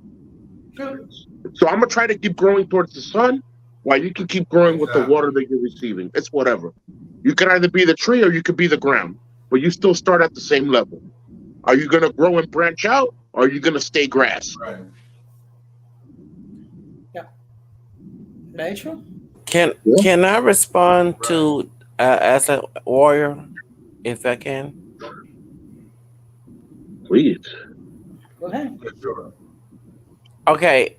So I'm gonna try to keep growing towards the sun while you can keep growing with the water that you're receiving. It's whatever. You can either be the tree or you could be the ground, but you still start at the same level. Are you gonna grow and branch out, or are you gonna stay grass? Yeah. Very true. Can I respond to as a warrior, if I can? Please. Go ahead. Okay.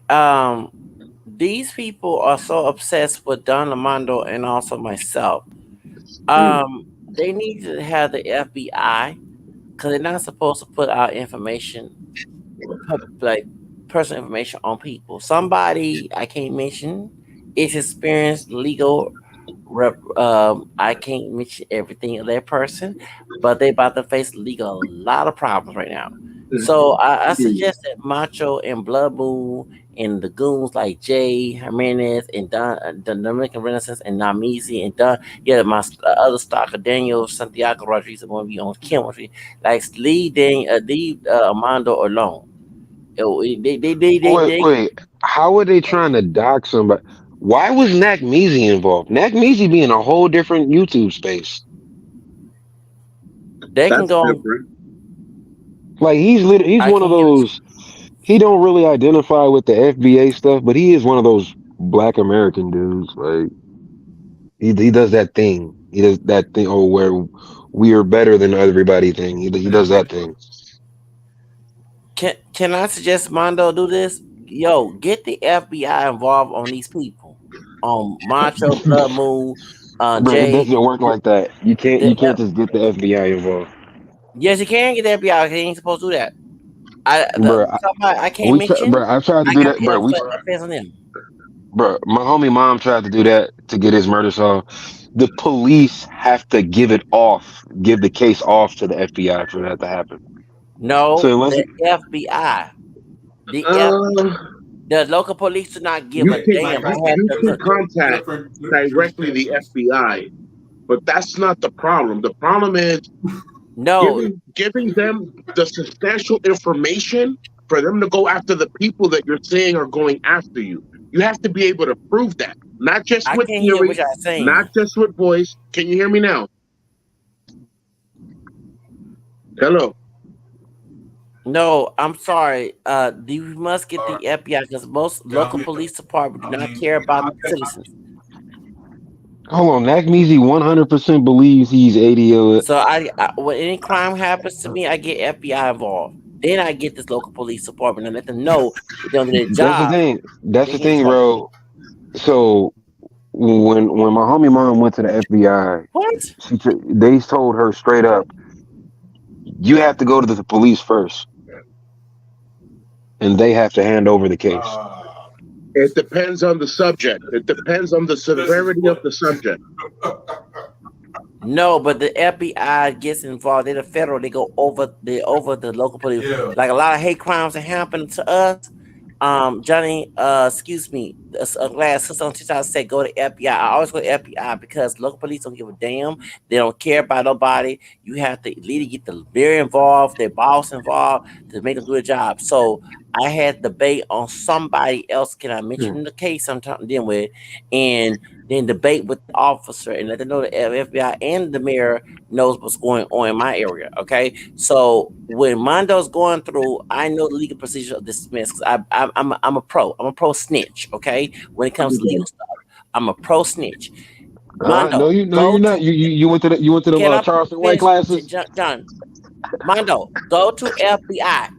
These people are so obsessed with Don Armando and also myself. They need to have the FBI because they're not supposed to put our information, like personal information, on people. Somebody I can't mention is experienced legal. I can't mention everything of that person, but they about to face legal a lot of problems right now. So I suggest that Macho and Blood Moon and the goons like Jay Jimenez and the Dominican Renaissance and Namizi and my other stalker Daniel Santiago Rodriguez going to be on chemistry. Like leave Armando alone. Wait. How are they trying to dox somebody? Why was Nac Meezy involved? Nac Meezy be in a whole different YouTube space. They can That's go. different. Like he's I one of can hear those. He don't really identify with the FBA stuff, but he is one of those Black American dudes. Like he does that thing. He does that thing. Oh, where we are better than everybody thing. He does that thing. Can I suggest Mondo do this? Yo, get the FBI involved on these people. Macho, Blood Moon, Bro, it Jay. doesn't work like that. You can't just get the FBI involved. Yes, you can get the FBI. He ain't supposed to do that. Bro, Somebody I can't mention. I've tried to I do got that, bro. offense on them. Bro, my homie mom tried to do that to get his murder solved. The police have to give the case off to the FBI for that to happen. No, So unless the FBI. Uh, The local police do not give you a can damn. you can contact directly the FBI, but that's not the problem. The problem is No, giving them the substantial information for them to go after the people that you're saying are going after you. You have to be able to prove that, not just I with can't hear what theory, y'all saying. not just with voice. Can you hear me now? Hello. No, I'm sorry. You must get the FBI because most local police departments do not care about the citizens. hold on, Nac Meezy 100% believes he's ADO. So when any crime happens to me, I get FBI involved. Then I get this local police department and let them know they're doing their That's the job. thing. That's They the get in thing, trouble. bro. So when my homie mom went to the FBI, What? they told her straight up, you have to go to the police first, and they have to hand over the case. It depends on the subject. It depends on the severity of the subject. No, but the FBI gets involved. They're the federal. They go over the local police. Like a lot of hate crimes that happen to us. Johnny, excuse me. A glass sister on TikTok said go to FBI. I always go to FBI because local police don't give a damn. They don't care about nobody. You have to lead get the very involved, their boss involved to make them do a job. So I had debate on somebody else. Can I mention the case I'm talking dealing with? And then debate with the officer and let them know the FBI and the mayor knows what's going on in my area. Okay, so when Mondo's going through, I know the legal procedure of dismiss because I'm a pro. I'm a pro snitch. Okay, when it comes to legal stuff, I'm a pro snitch. Mondo, No, you're not. You went to the can I Charleston White finish, classes. John? Mondo, go to FBI.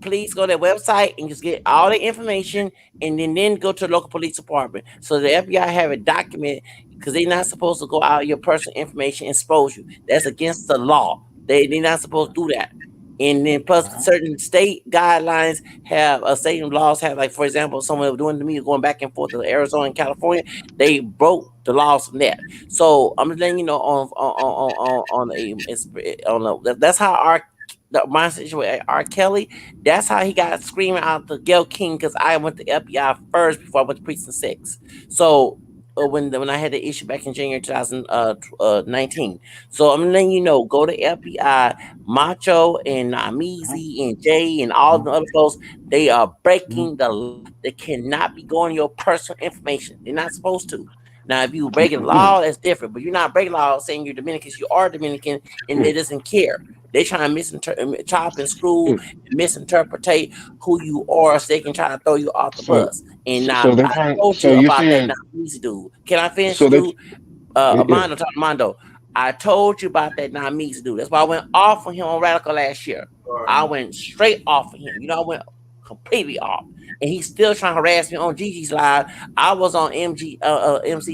please go to their website and just get all the information, and then go to the local police department. So the FBI have it documented, because they're not supposed to go out your personal information and expose you. That's against the law. They're not supposed to do that. And then plus certain state guidelines have state laws have, like, for example, someone was doing to me going back and forth to Arizona and California, they broke the laws from that. So I'm just letting you know that's how my situation with R. Kelly, that's how he got screaming out the Gail King, because I went to FBI first before I went to Precinct 6. So when I had the issue back in January 2019. So I'm letting you know, go to FBI, Macho and Amizi and Jay and all the other folks, they are breaking the law. They cannot be going your personal information. They're not supposed to. Now, if you breaking the law, that's different. But you're not breaking law saying you're Dominican. You are Dominican, and they doesn't care. They trying to chop and screw and misinterpret who you are, so they can try to throw you off the So bus. And so now they're I trying. told So you you're about that saying not easy dude. Can I finish, so that dude? yeah. Armando, I told you about that not easy dude. That's why I went off on him on Radical last year. I went straight off of him. I went completely off. And he's still trying to harass me on Gigi's live. I was on MC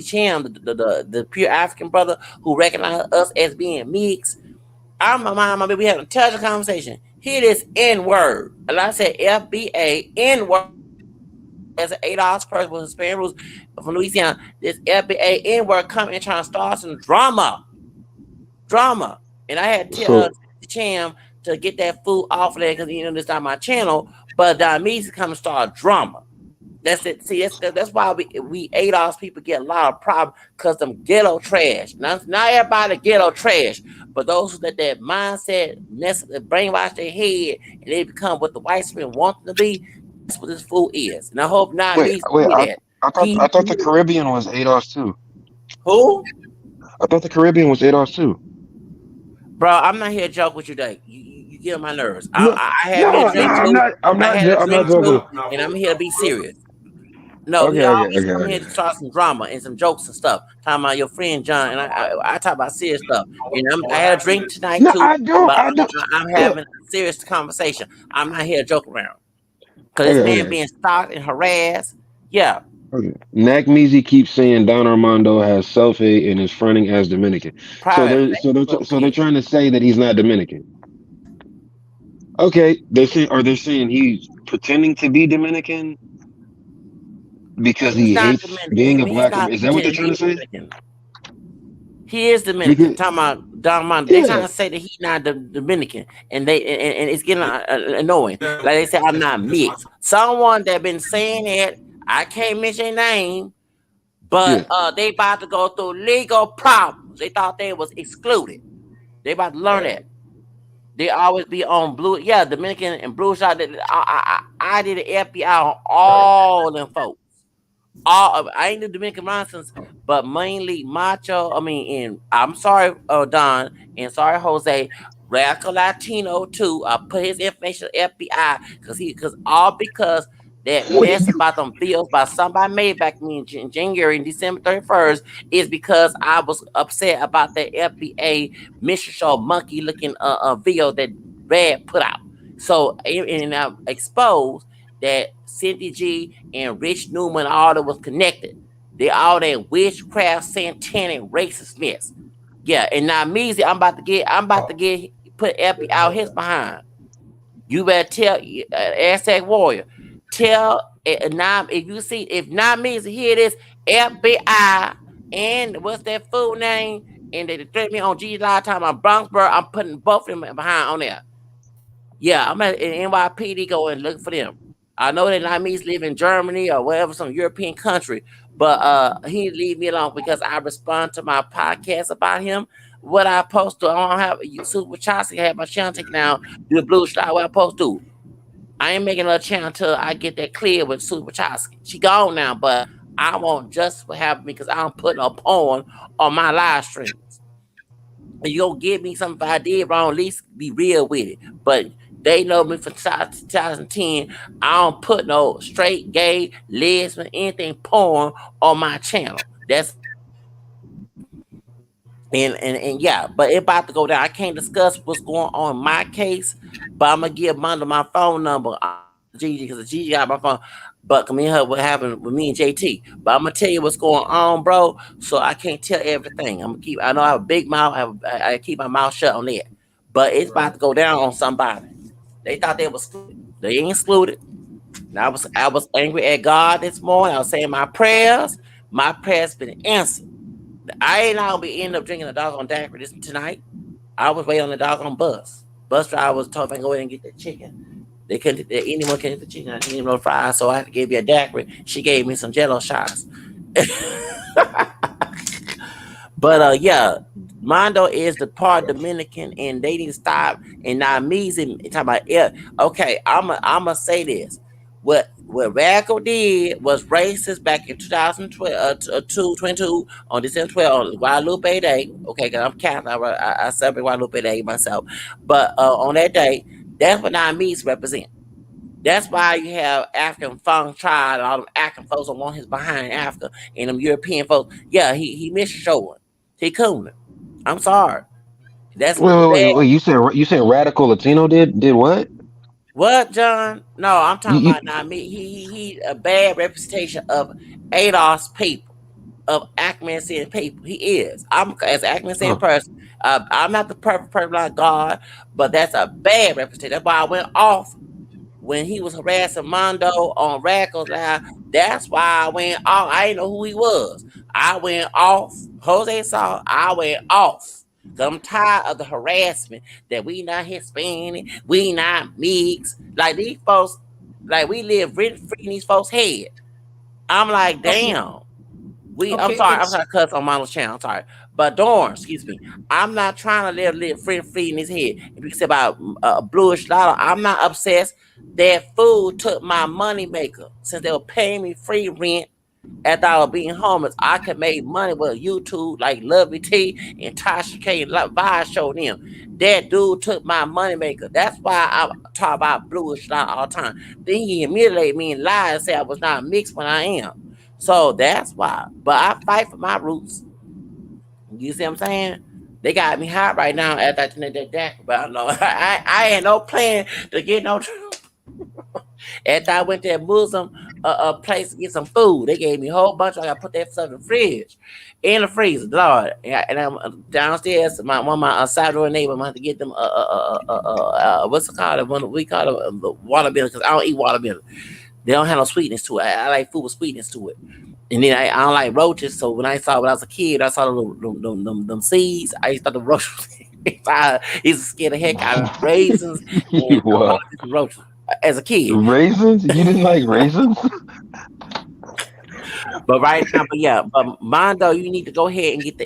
Cham, the pure African brother who recognized us as being mixed. I'm my mom, we had a intelligent conversation. Hear this N word. And I said FBA N word as an $8 person with Hispanic rules from Louisiana. This FBA N word coming and trying to start some drama. And I had to tell So Cham to get that food off of there, because this is not my channel. But Diamese come and start drama. That's it. See, that's why we ADOS people get a lot of problems, because them ghetto trash. Not everybody ghetto trash, but those who let that mindset brainwash their head and they become what the white man want them to be. That's what this fool is. And I hope not wait, me wait. see that. I thought the Caribbean was ADOS too. Who? I thought the Caribbean was ADOS too. Bro, I'm not here to joke with you today. You get on my nerves. No, I had me a no, no. drink too. I'm not joking. And I'm here to be serious. No, he Okay, always okay, come here okay, to start some drama and some jokes and stuff. Talking about your friend John, and I talk about serious stuff. I had a drink tonight No, too, I don't. but I don't. I'm Look. having a serious conversation. I'm not here to joke around, because this Okay, man okay. being stalked and harassed. Yeah, Okay. Meezy keeps saying Don Armando has self-hate and is fronting as Dominican. So private Facebook they're kid. trying to say that he's not Dominican. Okay, they're saying he's pretending to be Dominican because He's he not hates being a Dominican. He's black not American. Is that what they're pretending to trying be to say? Dominican. He is Dominican. Because Talking about Don Armando. They trying yeah, to say that he's not Dominican, and it's getting annoying. Like they say, I'm not mixed. Someone that been saying that, I can't mention their name, yeah. but they about to go through legal problems. They thought they was excluded. They about to learn that. They always be on blue. Yeah, Dominican and blue shot. I did an FBI on all them folks. I ain't the Dominican nonsense, but mainly Macho. And I'm sorry, Don, and sorry, Jose. Radical Latino too. I put his information on FBI because that Wait, mess about them bills by somebody made back me in January and December 31st is because I was upset about that FBA mission show monkey looking video that Red put out. So and I exposed that Cindy G and Rich Newman all that was connected. They all that witchcraft, satanic, racist mess. Yeah, and now Measy, I'm about to get put Epi out his behind. You better tell Aztec Warrior, tell now if not Measy, hear this FBI and what's that fool name? And they threatened me on G Live time on Bronxburg. I'm putting both of them behind on there. Yeah, I'm at NYPD go and look for them. I know that not me live in Germany or whatever, some European country, but he leave me alone because I respond to my podcast about him. What I post to, I don't have Super Chelsea had my channel taken down. Do the blue star. What I post to? I ain't making a channel until I get that clear with Super Chelsea. She gone now, but I won't just have me because I don't put no porn on my live streams. You gonna give me something if I did wrong, at least be real with it. But they know me from 2010. I don't put no straight, gay, lesbian, anything porn on my channel. That's And yeah, but it about to go down. I can't discuss what's going on in my case, but I'm gonna give Mondo my phone number. Gigi, because Gigi got my phone. But me and her, what happened with me and JT. But I'm gonna tell you what's going on, bro. So I can't tell everything. I'm gonna keep. I know I have a big mouth. I keep my mouth shut on that. But it's about to go down on somebody. They thought they was excluded. They ain't excluded. And I was angry at God this morning. I was saying my prayers. My prayers been answered. I ain't gonna be end up drinking a doggone daiquiri this tonight. I was waiting on the doggone bus. Bus driver was told if I can go in and get that chicken. They couldn't. Anyone can get the chicken. I didn't even know fries, so I had to give you a daiquiri. She gave me some Jello shots. But yeah, Mondo is the part Dominican, and they need to stop. And now me talking about yeah. Okay, I'ma say this. What Radical did was racist back in 2012, 22 on December 12th on Guadalupe Day. Okay, because I'm Catholic, I celebrate Guadalupe Day myself. But on that day, that's what Namis represent. That's why you have African Fong tribe, all them African folks that want his behind Africa, and them European folks. Yeah, he missed showing. He couldn't. I'm sorry. That's bad. Wait. You said radical Latino did what? What, John? No, I'm You, talking you about not me. He a bad representation of ADOS people, of Ackman saying people. He is. I'm as Ackman saying huh. person. I'm not the perfect person like God, but that's a bad representation. That's why I went off when he was harassing Mondo on Radicals Live. That's why I went off. I didn't know who he was. I went off. Jose saw. I went off. Cause I'm tired of the harassment that we not Hispanic, we not mixed. Like these folks, like we live rent free in these folks' head. I'm like, Okay, damn. I'm okay, sorry. I'm it's sorry to cuss on Mondo's channel. I'm sorry. But Dorn, excuse me. I'm not trying to live free in his head. If you say about bluish lotto, I'm not obsessed. That fool took my money maker since they were paying me free rent after I was being homeless. I could make money with YouTube like Lovey T and Tasha K and Vibe Show them. That dude took my money maker. That's why I talk about bluish lotto all the time. Then he humiliated me and lied and said I was not mixed when I am. So that's why. But I fight for my roots. You see what I'm saying? They got me hot right now at that, but I know I had no plan to get no. After I went to that Muslim place to get some food, they gave me a whole bunch. I got to put that stuff in the fridge, in the freezer, Lord. And I'm downstairs. One of my Salvador neighbor, I'm going to have to get them. What's it called? One we call it the watermelon because I don't eat watermelon. They don't have no sweetness to it. I like food with sweetness to it. And then I don't like roaches. So when I was a kid, I saw them seeds. I used to thought the roaches. I used to scare the heck out of raisins and all Wow. the roaches as a kid. Raisins? You didn't like raisins? But right now, but yeah, but Mondo, you need to go ahead and get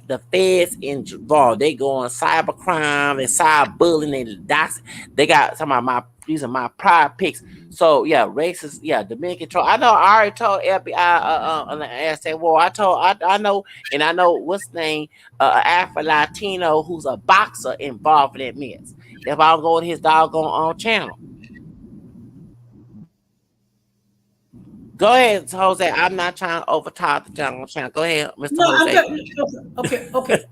the feds involved. They go on cybercrime and cyberbullying and dox. They got some of my these are my prior picks. So yeah, racist, yeah, Dominican troll. I know I already told FBI I said, well, I know and I know what's the name, Afro Latino who's a boxer involved in that mess. If I don't go to his doggone channel. Go ahead, Jose. I'm not trying to overtalk the channel. Go ahead, Mr. no. I'm Jose. good. Okay.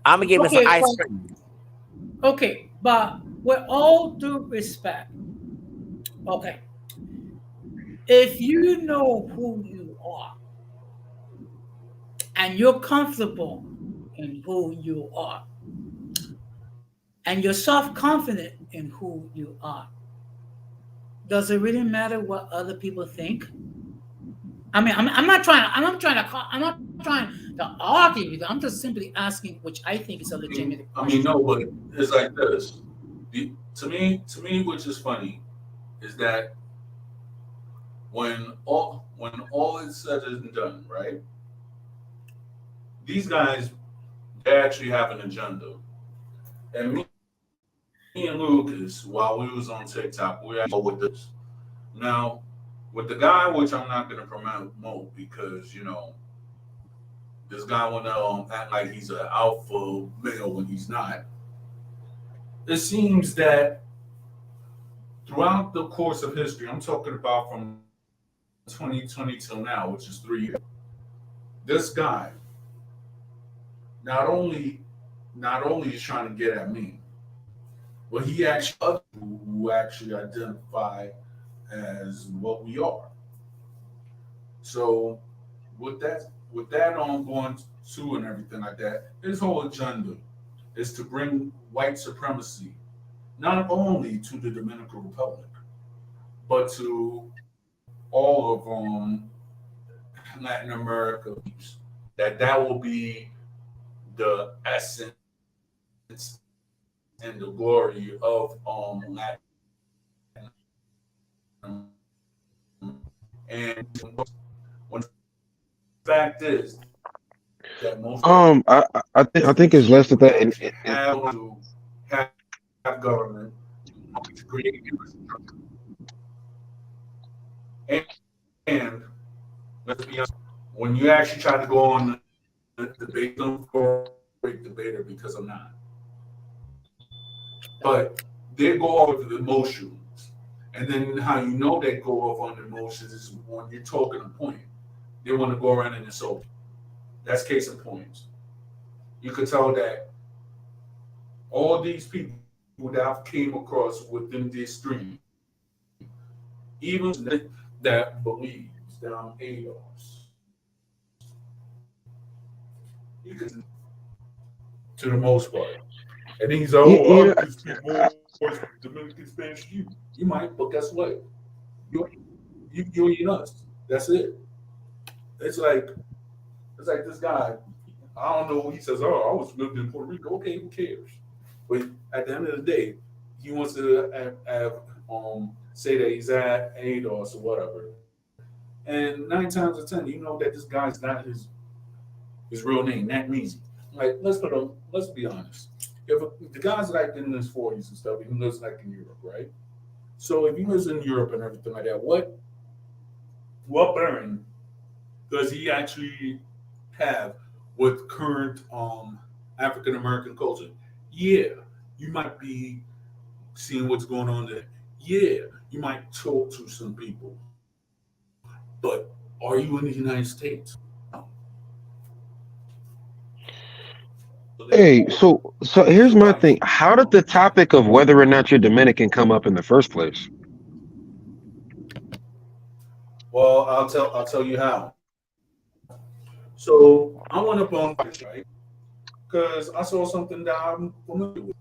I'm gonna give me some Okay, ice fine. cream. Okay, but with all due respect, okay, if you know who you are and you're comfortable in who you are and you're self-confident in who you are, does it really matter what other people think? I mean, I'm not trying. I'm not trying to argue with you. I'm just simply asking, which I think is a legitimate I mean, question. no, but it's like this. To me, which is funny, is that when all is said and done, right? These guys, they actually have an agenda. And me and Lucas, while we was on TikTok, we actually with this. Now, with the guy, which I'm not going to promote because this guy want to act like he's an alpha male when he's not. It seems that throughout the course of history, I'm talking about from 2020 till now, which is 3 years, this guy not only not only is trying to get at me, but he actually other people who actually identify as what we are. So with that on going to and everything like that, his whole agenda is to bring white supremacy not only to the Dominican Republic, but to all of Latin America. That will be the essence and the glory of Latin. And when the fact is that most I think it's less of that, and have to have government to create and, and let's be honest, when you actually try to go on the debate, don't for a great debater because I'm not. But they go off of emotions. And then how you know they go off on emotions is when you're talking a point. They want to go around and insult you. That's case in point. You could tell that all these people that I've came across within this stream, even that believes that I'm ADOS, you can to the most part. And then he's like, oh, yeah, I can speak more Dominican Spanish than you. You might, but guess what? You you ain't us. That's it. It's like it's like this guy. I don't know. He says, "Oh, I was lived in Puerto Rico." Okay, who cares? But at the end of the day, he wants to say that he's at ADOS or whatever. And 9 times out of 10, you know that this guy's not his real name, Nat Measy. Like let's be honest. If the guy's like in his 40s and stuff, he lives like in Europe, right? So if he lives in Europe and everything like that, what bearing does he actually have with current African American culture? Yeah, you might be seeing what's going on there. Yeah, you might talk to some people, but are you in the United States? No. So hey, therefore, so he's here's a my white thing. man. How did the topic of whether or not you're Dominican come up in the first place? Well, I'll tell you how. So I went up on this, right? Because I saw something that I'm familiar with,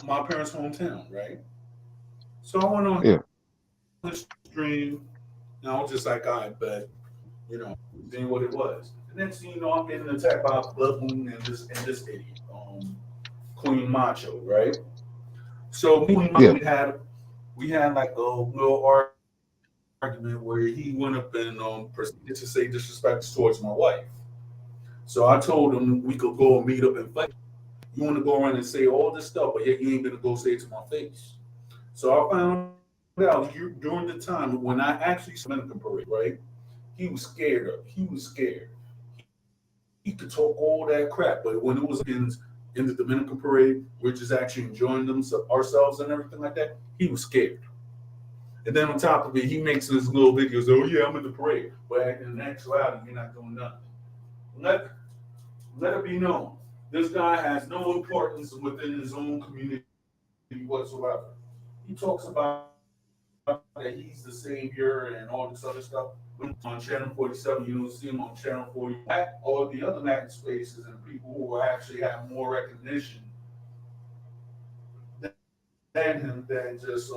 my parents' hometown, right? So I went on Yeah. the stream, and I was just like, I bet, you know, seeing what it was. And next thing you know, I'm getting attacked by Blood Moon and this idiot, Queen Macho, right? So me and Macho, Yeah. we had like a little argument where he went up and proceeded to say disrespects towards my wife. So I told him we could go and meet up and fight. You want to go around and say all this stuff, but yet you ain't gonna go say it to my face. So I found out during the time when I actually saw Dominican parade, right? He was scared. He could talk all that crap, but when it was in the Dominican parade, we're just actually enjoying ourselves and everything like that. He was scared. And then on top of it, he makes his little videos. Oh yeah, I'm in the parade, but in actuality, you're not doing nothing. Let let it be known, this guy has no importance within his own community whatsoever. He talks about that he's the savior and all this other stuff. On Channel 47, you don't see him on Channel 40 or the other Latin spaces and people who actually have more recognition than him than just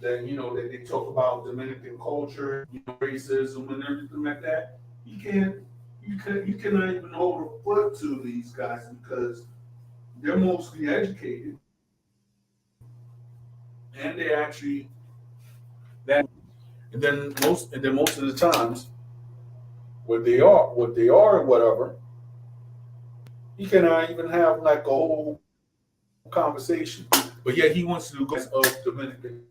then that they talk about Dominican culture, racism and everything like that. You cannot even hold a foot to these guys because they're mostly educated and they actually that and then most of the times what they are whatever, you cannot even have like a whole conversation. But yet he wants to go of Dominican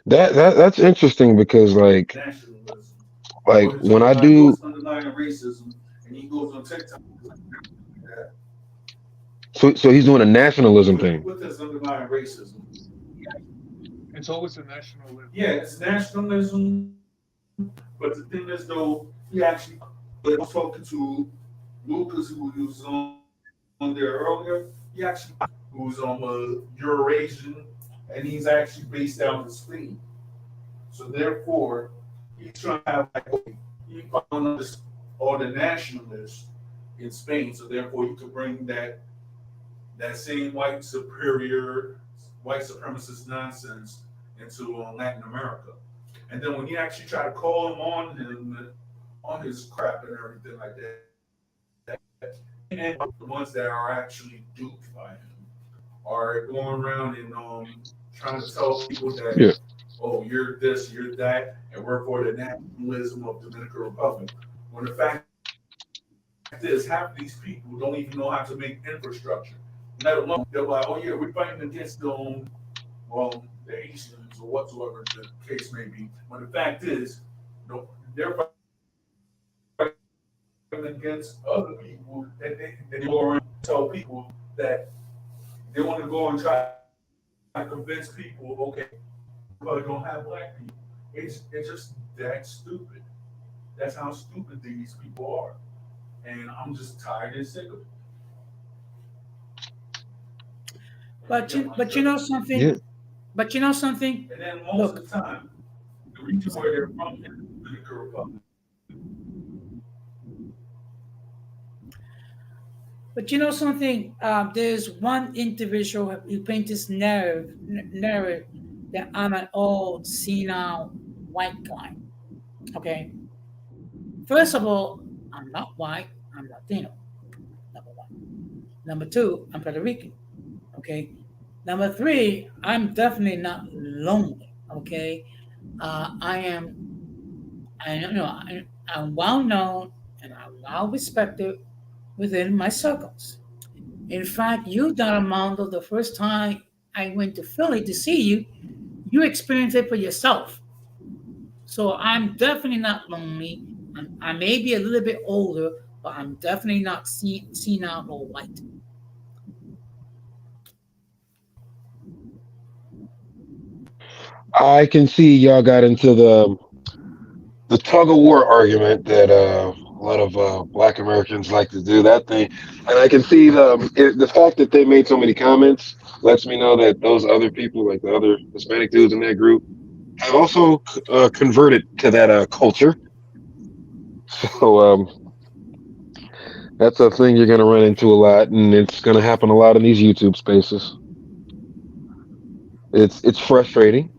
That's interesting because nationalism like or his when I underlying do, what's underlying racism, and he goes on TikTok so he's doing a nationalism with, thing. with his underlying racism. It's always a nationalism. Yeah, it's nationalism. But the thing is, though, he actually was talking to Lucas, who was on there earlier, he actually who's Eurasian, and he's actually based out of Spain. So therefore, he's trying to have like he found all the nationalists in Spain. So therefore, you could bring that same white supremacist nonsense into Latin America. And then when you actually try to call him on his crap and everything like that, and the ones that are actually duped by him are going around and trying to tell people that, Yeah. oh, you're this, you're that, and we're for the nationalism of Dominican Republic. When the fact is, half of these people don't even know how to make infrastructure. Let alone they're like, oh yeah, we're fighting against the Asians or whatsoever the case may be. When the fact is, they're fighting against other people that they go around and tell people that they want to go and try to convince people, okay, but don't have black people. It's just that stupid. That's how stupid these people are. And I'm just tired and sick of it. But you know something. Yeah. But you know something. And then most Look, of the time, the region where they're from is the Dominican Republic. but you know something. There's one individual who paints this narrative that I'm an old senile white guy. Okay. First of all, I'm not white. I'm Latino. Number one. Number two, I'm Puerto Rican. Okay. Number three, I'm definitely not lonely. Okay. I am. I'm well known and I'm well respected within my circles. In fact, you, Don Armando, the first time I went to Philly to see you, you experienced it for yourself. So I'm definitely not lonely. I may be a little bit older, but I'm definitely not senile or white. I can see y'all got into the tug of war argument that a lot of Black Americans like to do that thing, and I can see the fact that they made so many comments lets me know that those other people, like the other Hispanic dudes in that group, have also converted to that culture. So that's a thing you're going to run into a lot, and it's going to happen a lot in these YouTube spaces. It's frustrating.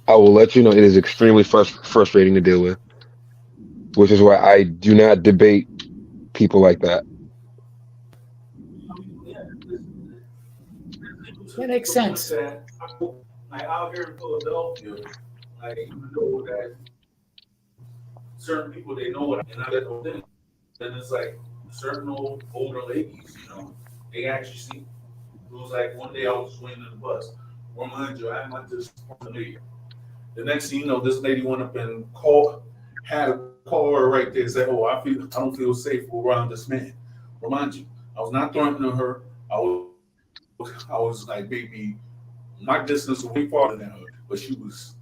I will let you know it is extremely frustrating to deal with, which is why I do not debate people like that. Yeah, it's That to makes the point sense. that like out here in Philadelphia, like even though that certain people they know what and I don't think, then it's like certain older ladies, they actually see. It was like one day I was just waiting on the bus. Remind you, I had my this familiar. The next thing you know, this lady went up and had a caller right there and said, "Oh, I don't feel safe around this man." Remind you, I was not threatening her. I was like maybe my distance was way farther than her, but she was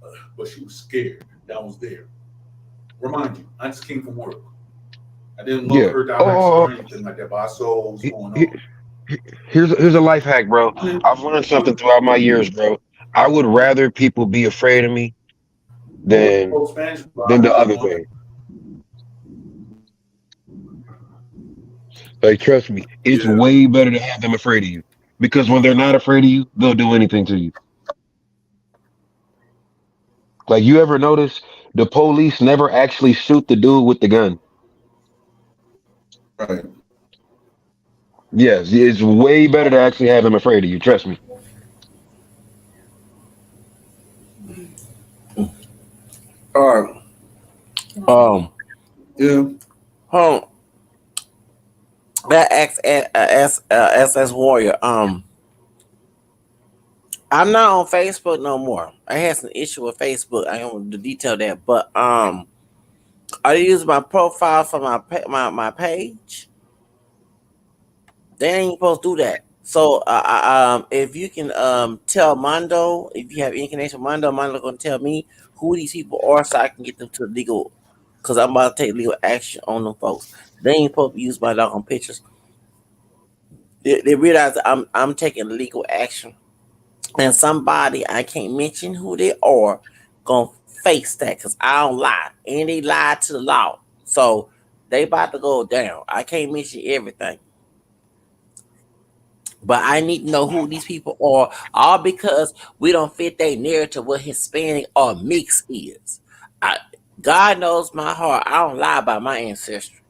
scared that I was there. Remind you, I just came from work. I didn't look Yeah. her direction Oh, or anything like that, but I saw what was he- going he- on. here's a life hack, bro. I've learned something throughout my years, bro. I would rather people be afraid of me Well, we than spoke Spanish, but I than the really other want thing. Like, trust me, it's yeah, way better to have them afraid of you because when they're not afraid of you, they'll do anything to you. Like, you ever notice the police never actually shoot the dude with the gun? right. Yes, it's way better to actually have them afraid of you. Trust me. All right. Um. Yeah, Hold on. That SS Warrior. I'm not on Facebook no more. I had some issue with Facebook. I don't want to detail that, but I use my profile for my page. They ain't supposed to do that. So if you can tell Mondo, if you have any connection with Mondo gonna tell me who these people are, so I can get them to legal. Cause I'm about to take legal action on them folks. They ain't supposed to use my doggone pictures. They realize that I'm taking legal action, and somebody I can't mention who they are gonna face that because I don't lie, and they lied to the law. So they about to go down. I can't mention everything, but I need to know who these people are, all because we don't fit their narrative what Hispanic or mix is. I, God knows my heart. I don't lie about my ancestry.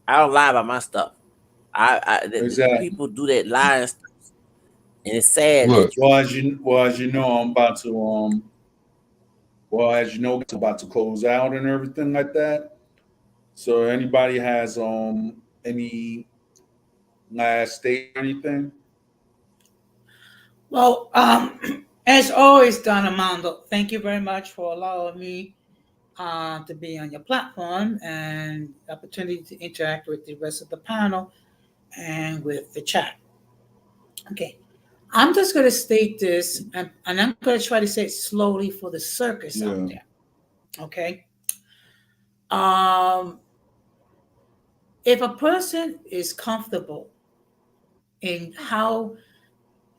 I don't lie about my stuff. The Exactly. people do that lying stuff, and it's sad Look, that Well, as you know, I'm about to as you know, it's about to close out and everything like that. So anybody has any last state or anything? Well, as always, Don Armando, thank you very much for allowing me to be on your platform and the opportunity to interact with the rest of the panel and with the chat. Okay, I'm just going to state this, and I'm going to try to say it slowly for the circus out Yeah. there. Okay. Um, if a person is comfortable in how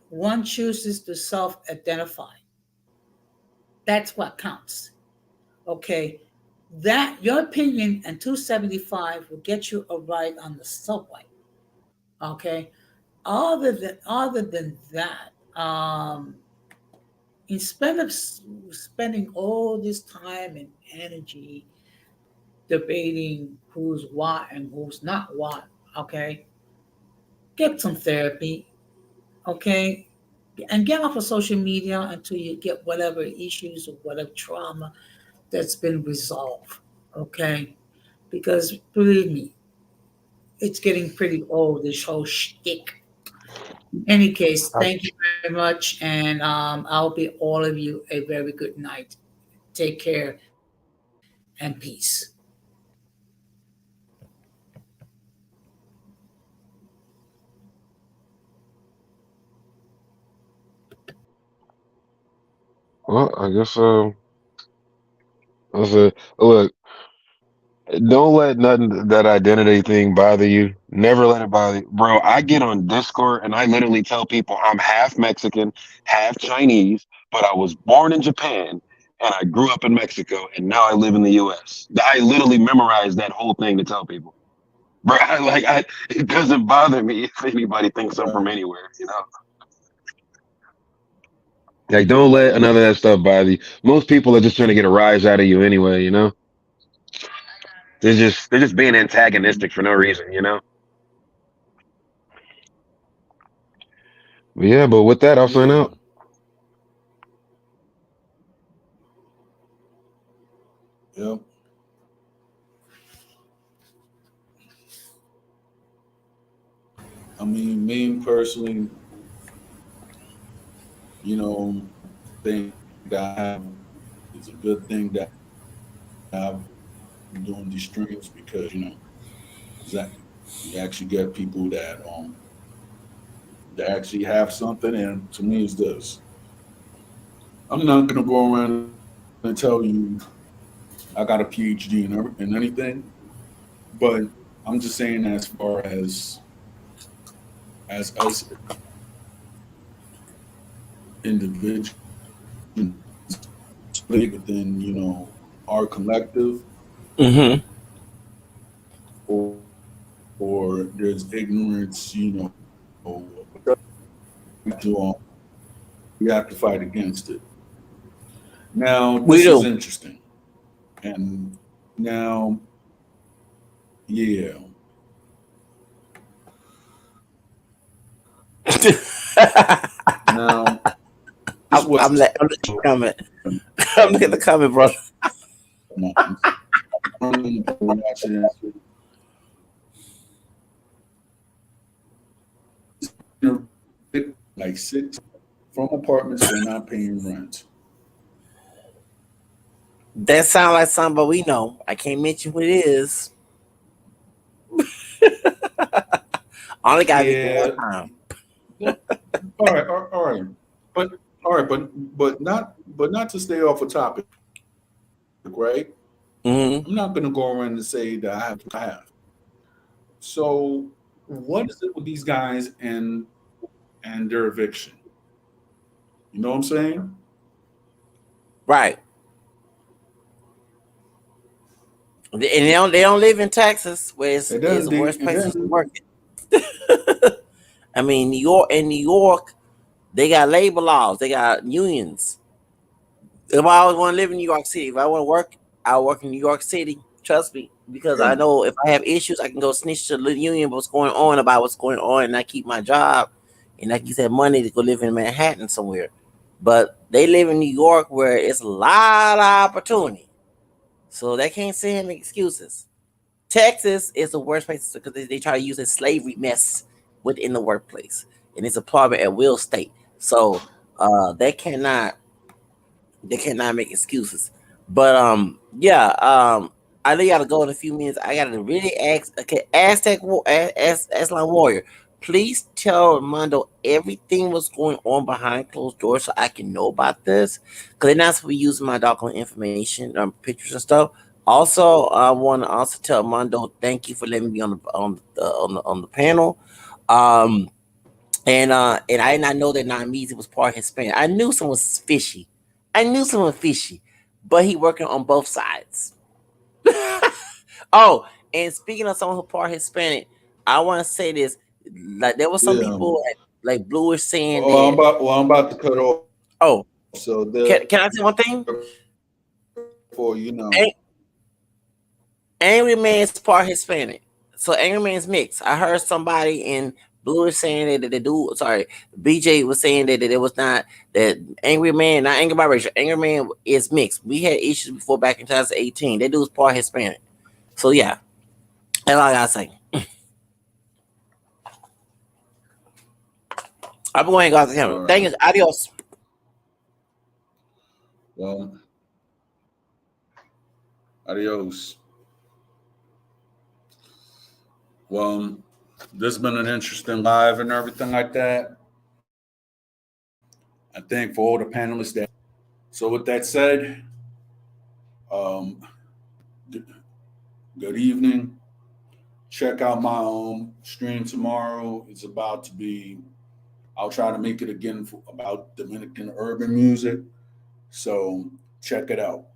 one chooses to self-identify, that's what counts. Okay, that your opinion and 275 will get you a ride on the subway. Okay, other than that, instead of spending all this time and energy debating who's what and who's not what, okay, get some therapy, okay, and get off of social media until you get whatever issues or whatever trauma that's been resolved, okay? Because believe me, it's getting pretty old, this whole shtick. In any case, I, thank you very much, and I'll bid all of you a very good night. Take care and peace. well, I guess I said, look, don't let nothing that identity thing bother you. Never let it bother you, bro. I get on Discord and I literally tell people I'm half Mexican, half Chinese, but I was born in Japan and I grew up in Mexico and now I live in the U.S. I literally memorized that whole thing to tell people. Bro, it doesn't bother me if anybody thinks I'm from Right. anywhere, you know? Like, don't let none of that stuff bother you. Most people are just trying to get a rise out of you anyway, you know? They're just being Mhm. antagonistic for no reason, you know? But yeah, but with that, I'll sign Yeah. out. Yep. I mean, me personally, think that I have it's a good thing that I've been doing these streams because that you actually get people that actually have something, and to me, is this. I'm not gonna go around and tell you I got a PhD in anything, but I'm just saying as far as us individuals split within our collective, mm-hmm. or there's ignorance, to we have to fight against it. Now We this is do. interesting, and now yeah, now this was I'm looking at the comment. I'm looking at the comment, bro. watching like six from apartments for not paying rent. That sounds like somebody we know. I can't mention who it is. Only gotta be one Yeah. time. Well, all right, but all right, but not to stay off a topic, right? Mm-hmm. I'm not going to go around and say that I have. So, what is it with these guys and their eviction? You know what I'm saying? Right. And they don't live in Texas, where And it's then the they worst and places to then work. I mean, New York, they got labor laws, they got unions. If I always want to live in New York City, if I want to work, I'll work in New York City. Trust me, because I yeah, know if I have issues, I can go snitch to the union what's going on about what's going on, and I keep my job, and I keep that money to go live in Manhattan somewhere. But they live in New York where it's a lot of opportunity, so they can't sit here and make excuses. Texas is the worst place because they try to use a slavery mess within the workplace, and it's a problem at will state. So they cannot make excuses. But yeah, I know you gotta go in a few minutes. I gotta really ask. Okay, Aslan Warrior, please tell Armando everything what's going on behind closed doors so I can know about this. Because they're not supposed to be using my doggone information, pictures and stuff. Also, I want to also tell Armando thank you for letting me be on the panel. Um, and I did not know that Namizi was part Hispanic. I knew someone was fishy. I knew someone fishy, but he working on both sides. Oh, and speaking of someone who part Hispanic, I want to say this: like there was some yeah. people like Bluish saying Well, that. I'm about to cut off. Oh, So can I say one thing? therefore, Angry Man's part Hispanic. So Angry Man's mixed. I heard somebody in Blue is saying that the dude, sorry, BJ was saying that it was not that Angry Man, not angry biracial. Angry Man is mixed. We had issues before back in 2018. That dude's part Hispanic. So yeah, that's all I gotta say. I'm going to go out the camera. all Thank right. you. Adios. Well, adios. Well, this has been an interesting live and everything like that. I thank for all the panelists that. So with that said, um, good evening. Check out my stream tomorrow. It's about to be. I'll try to make it again about Dominican urban music. So check it out.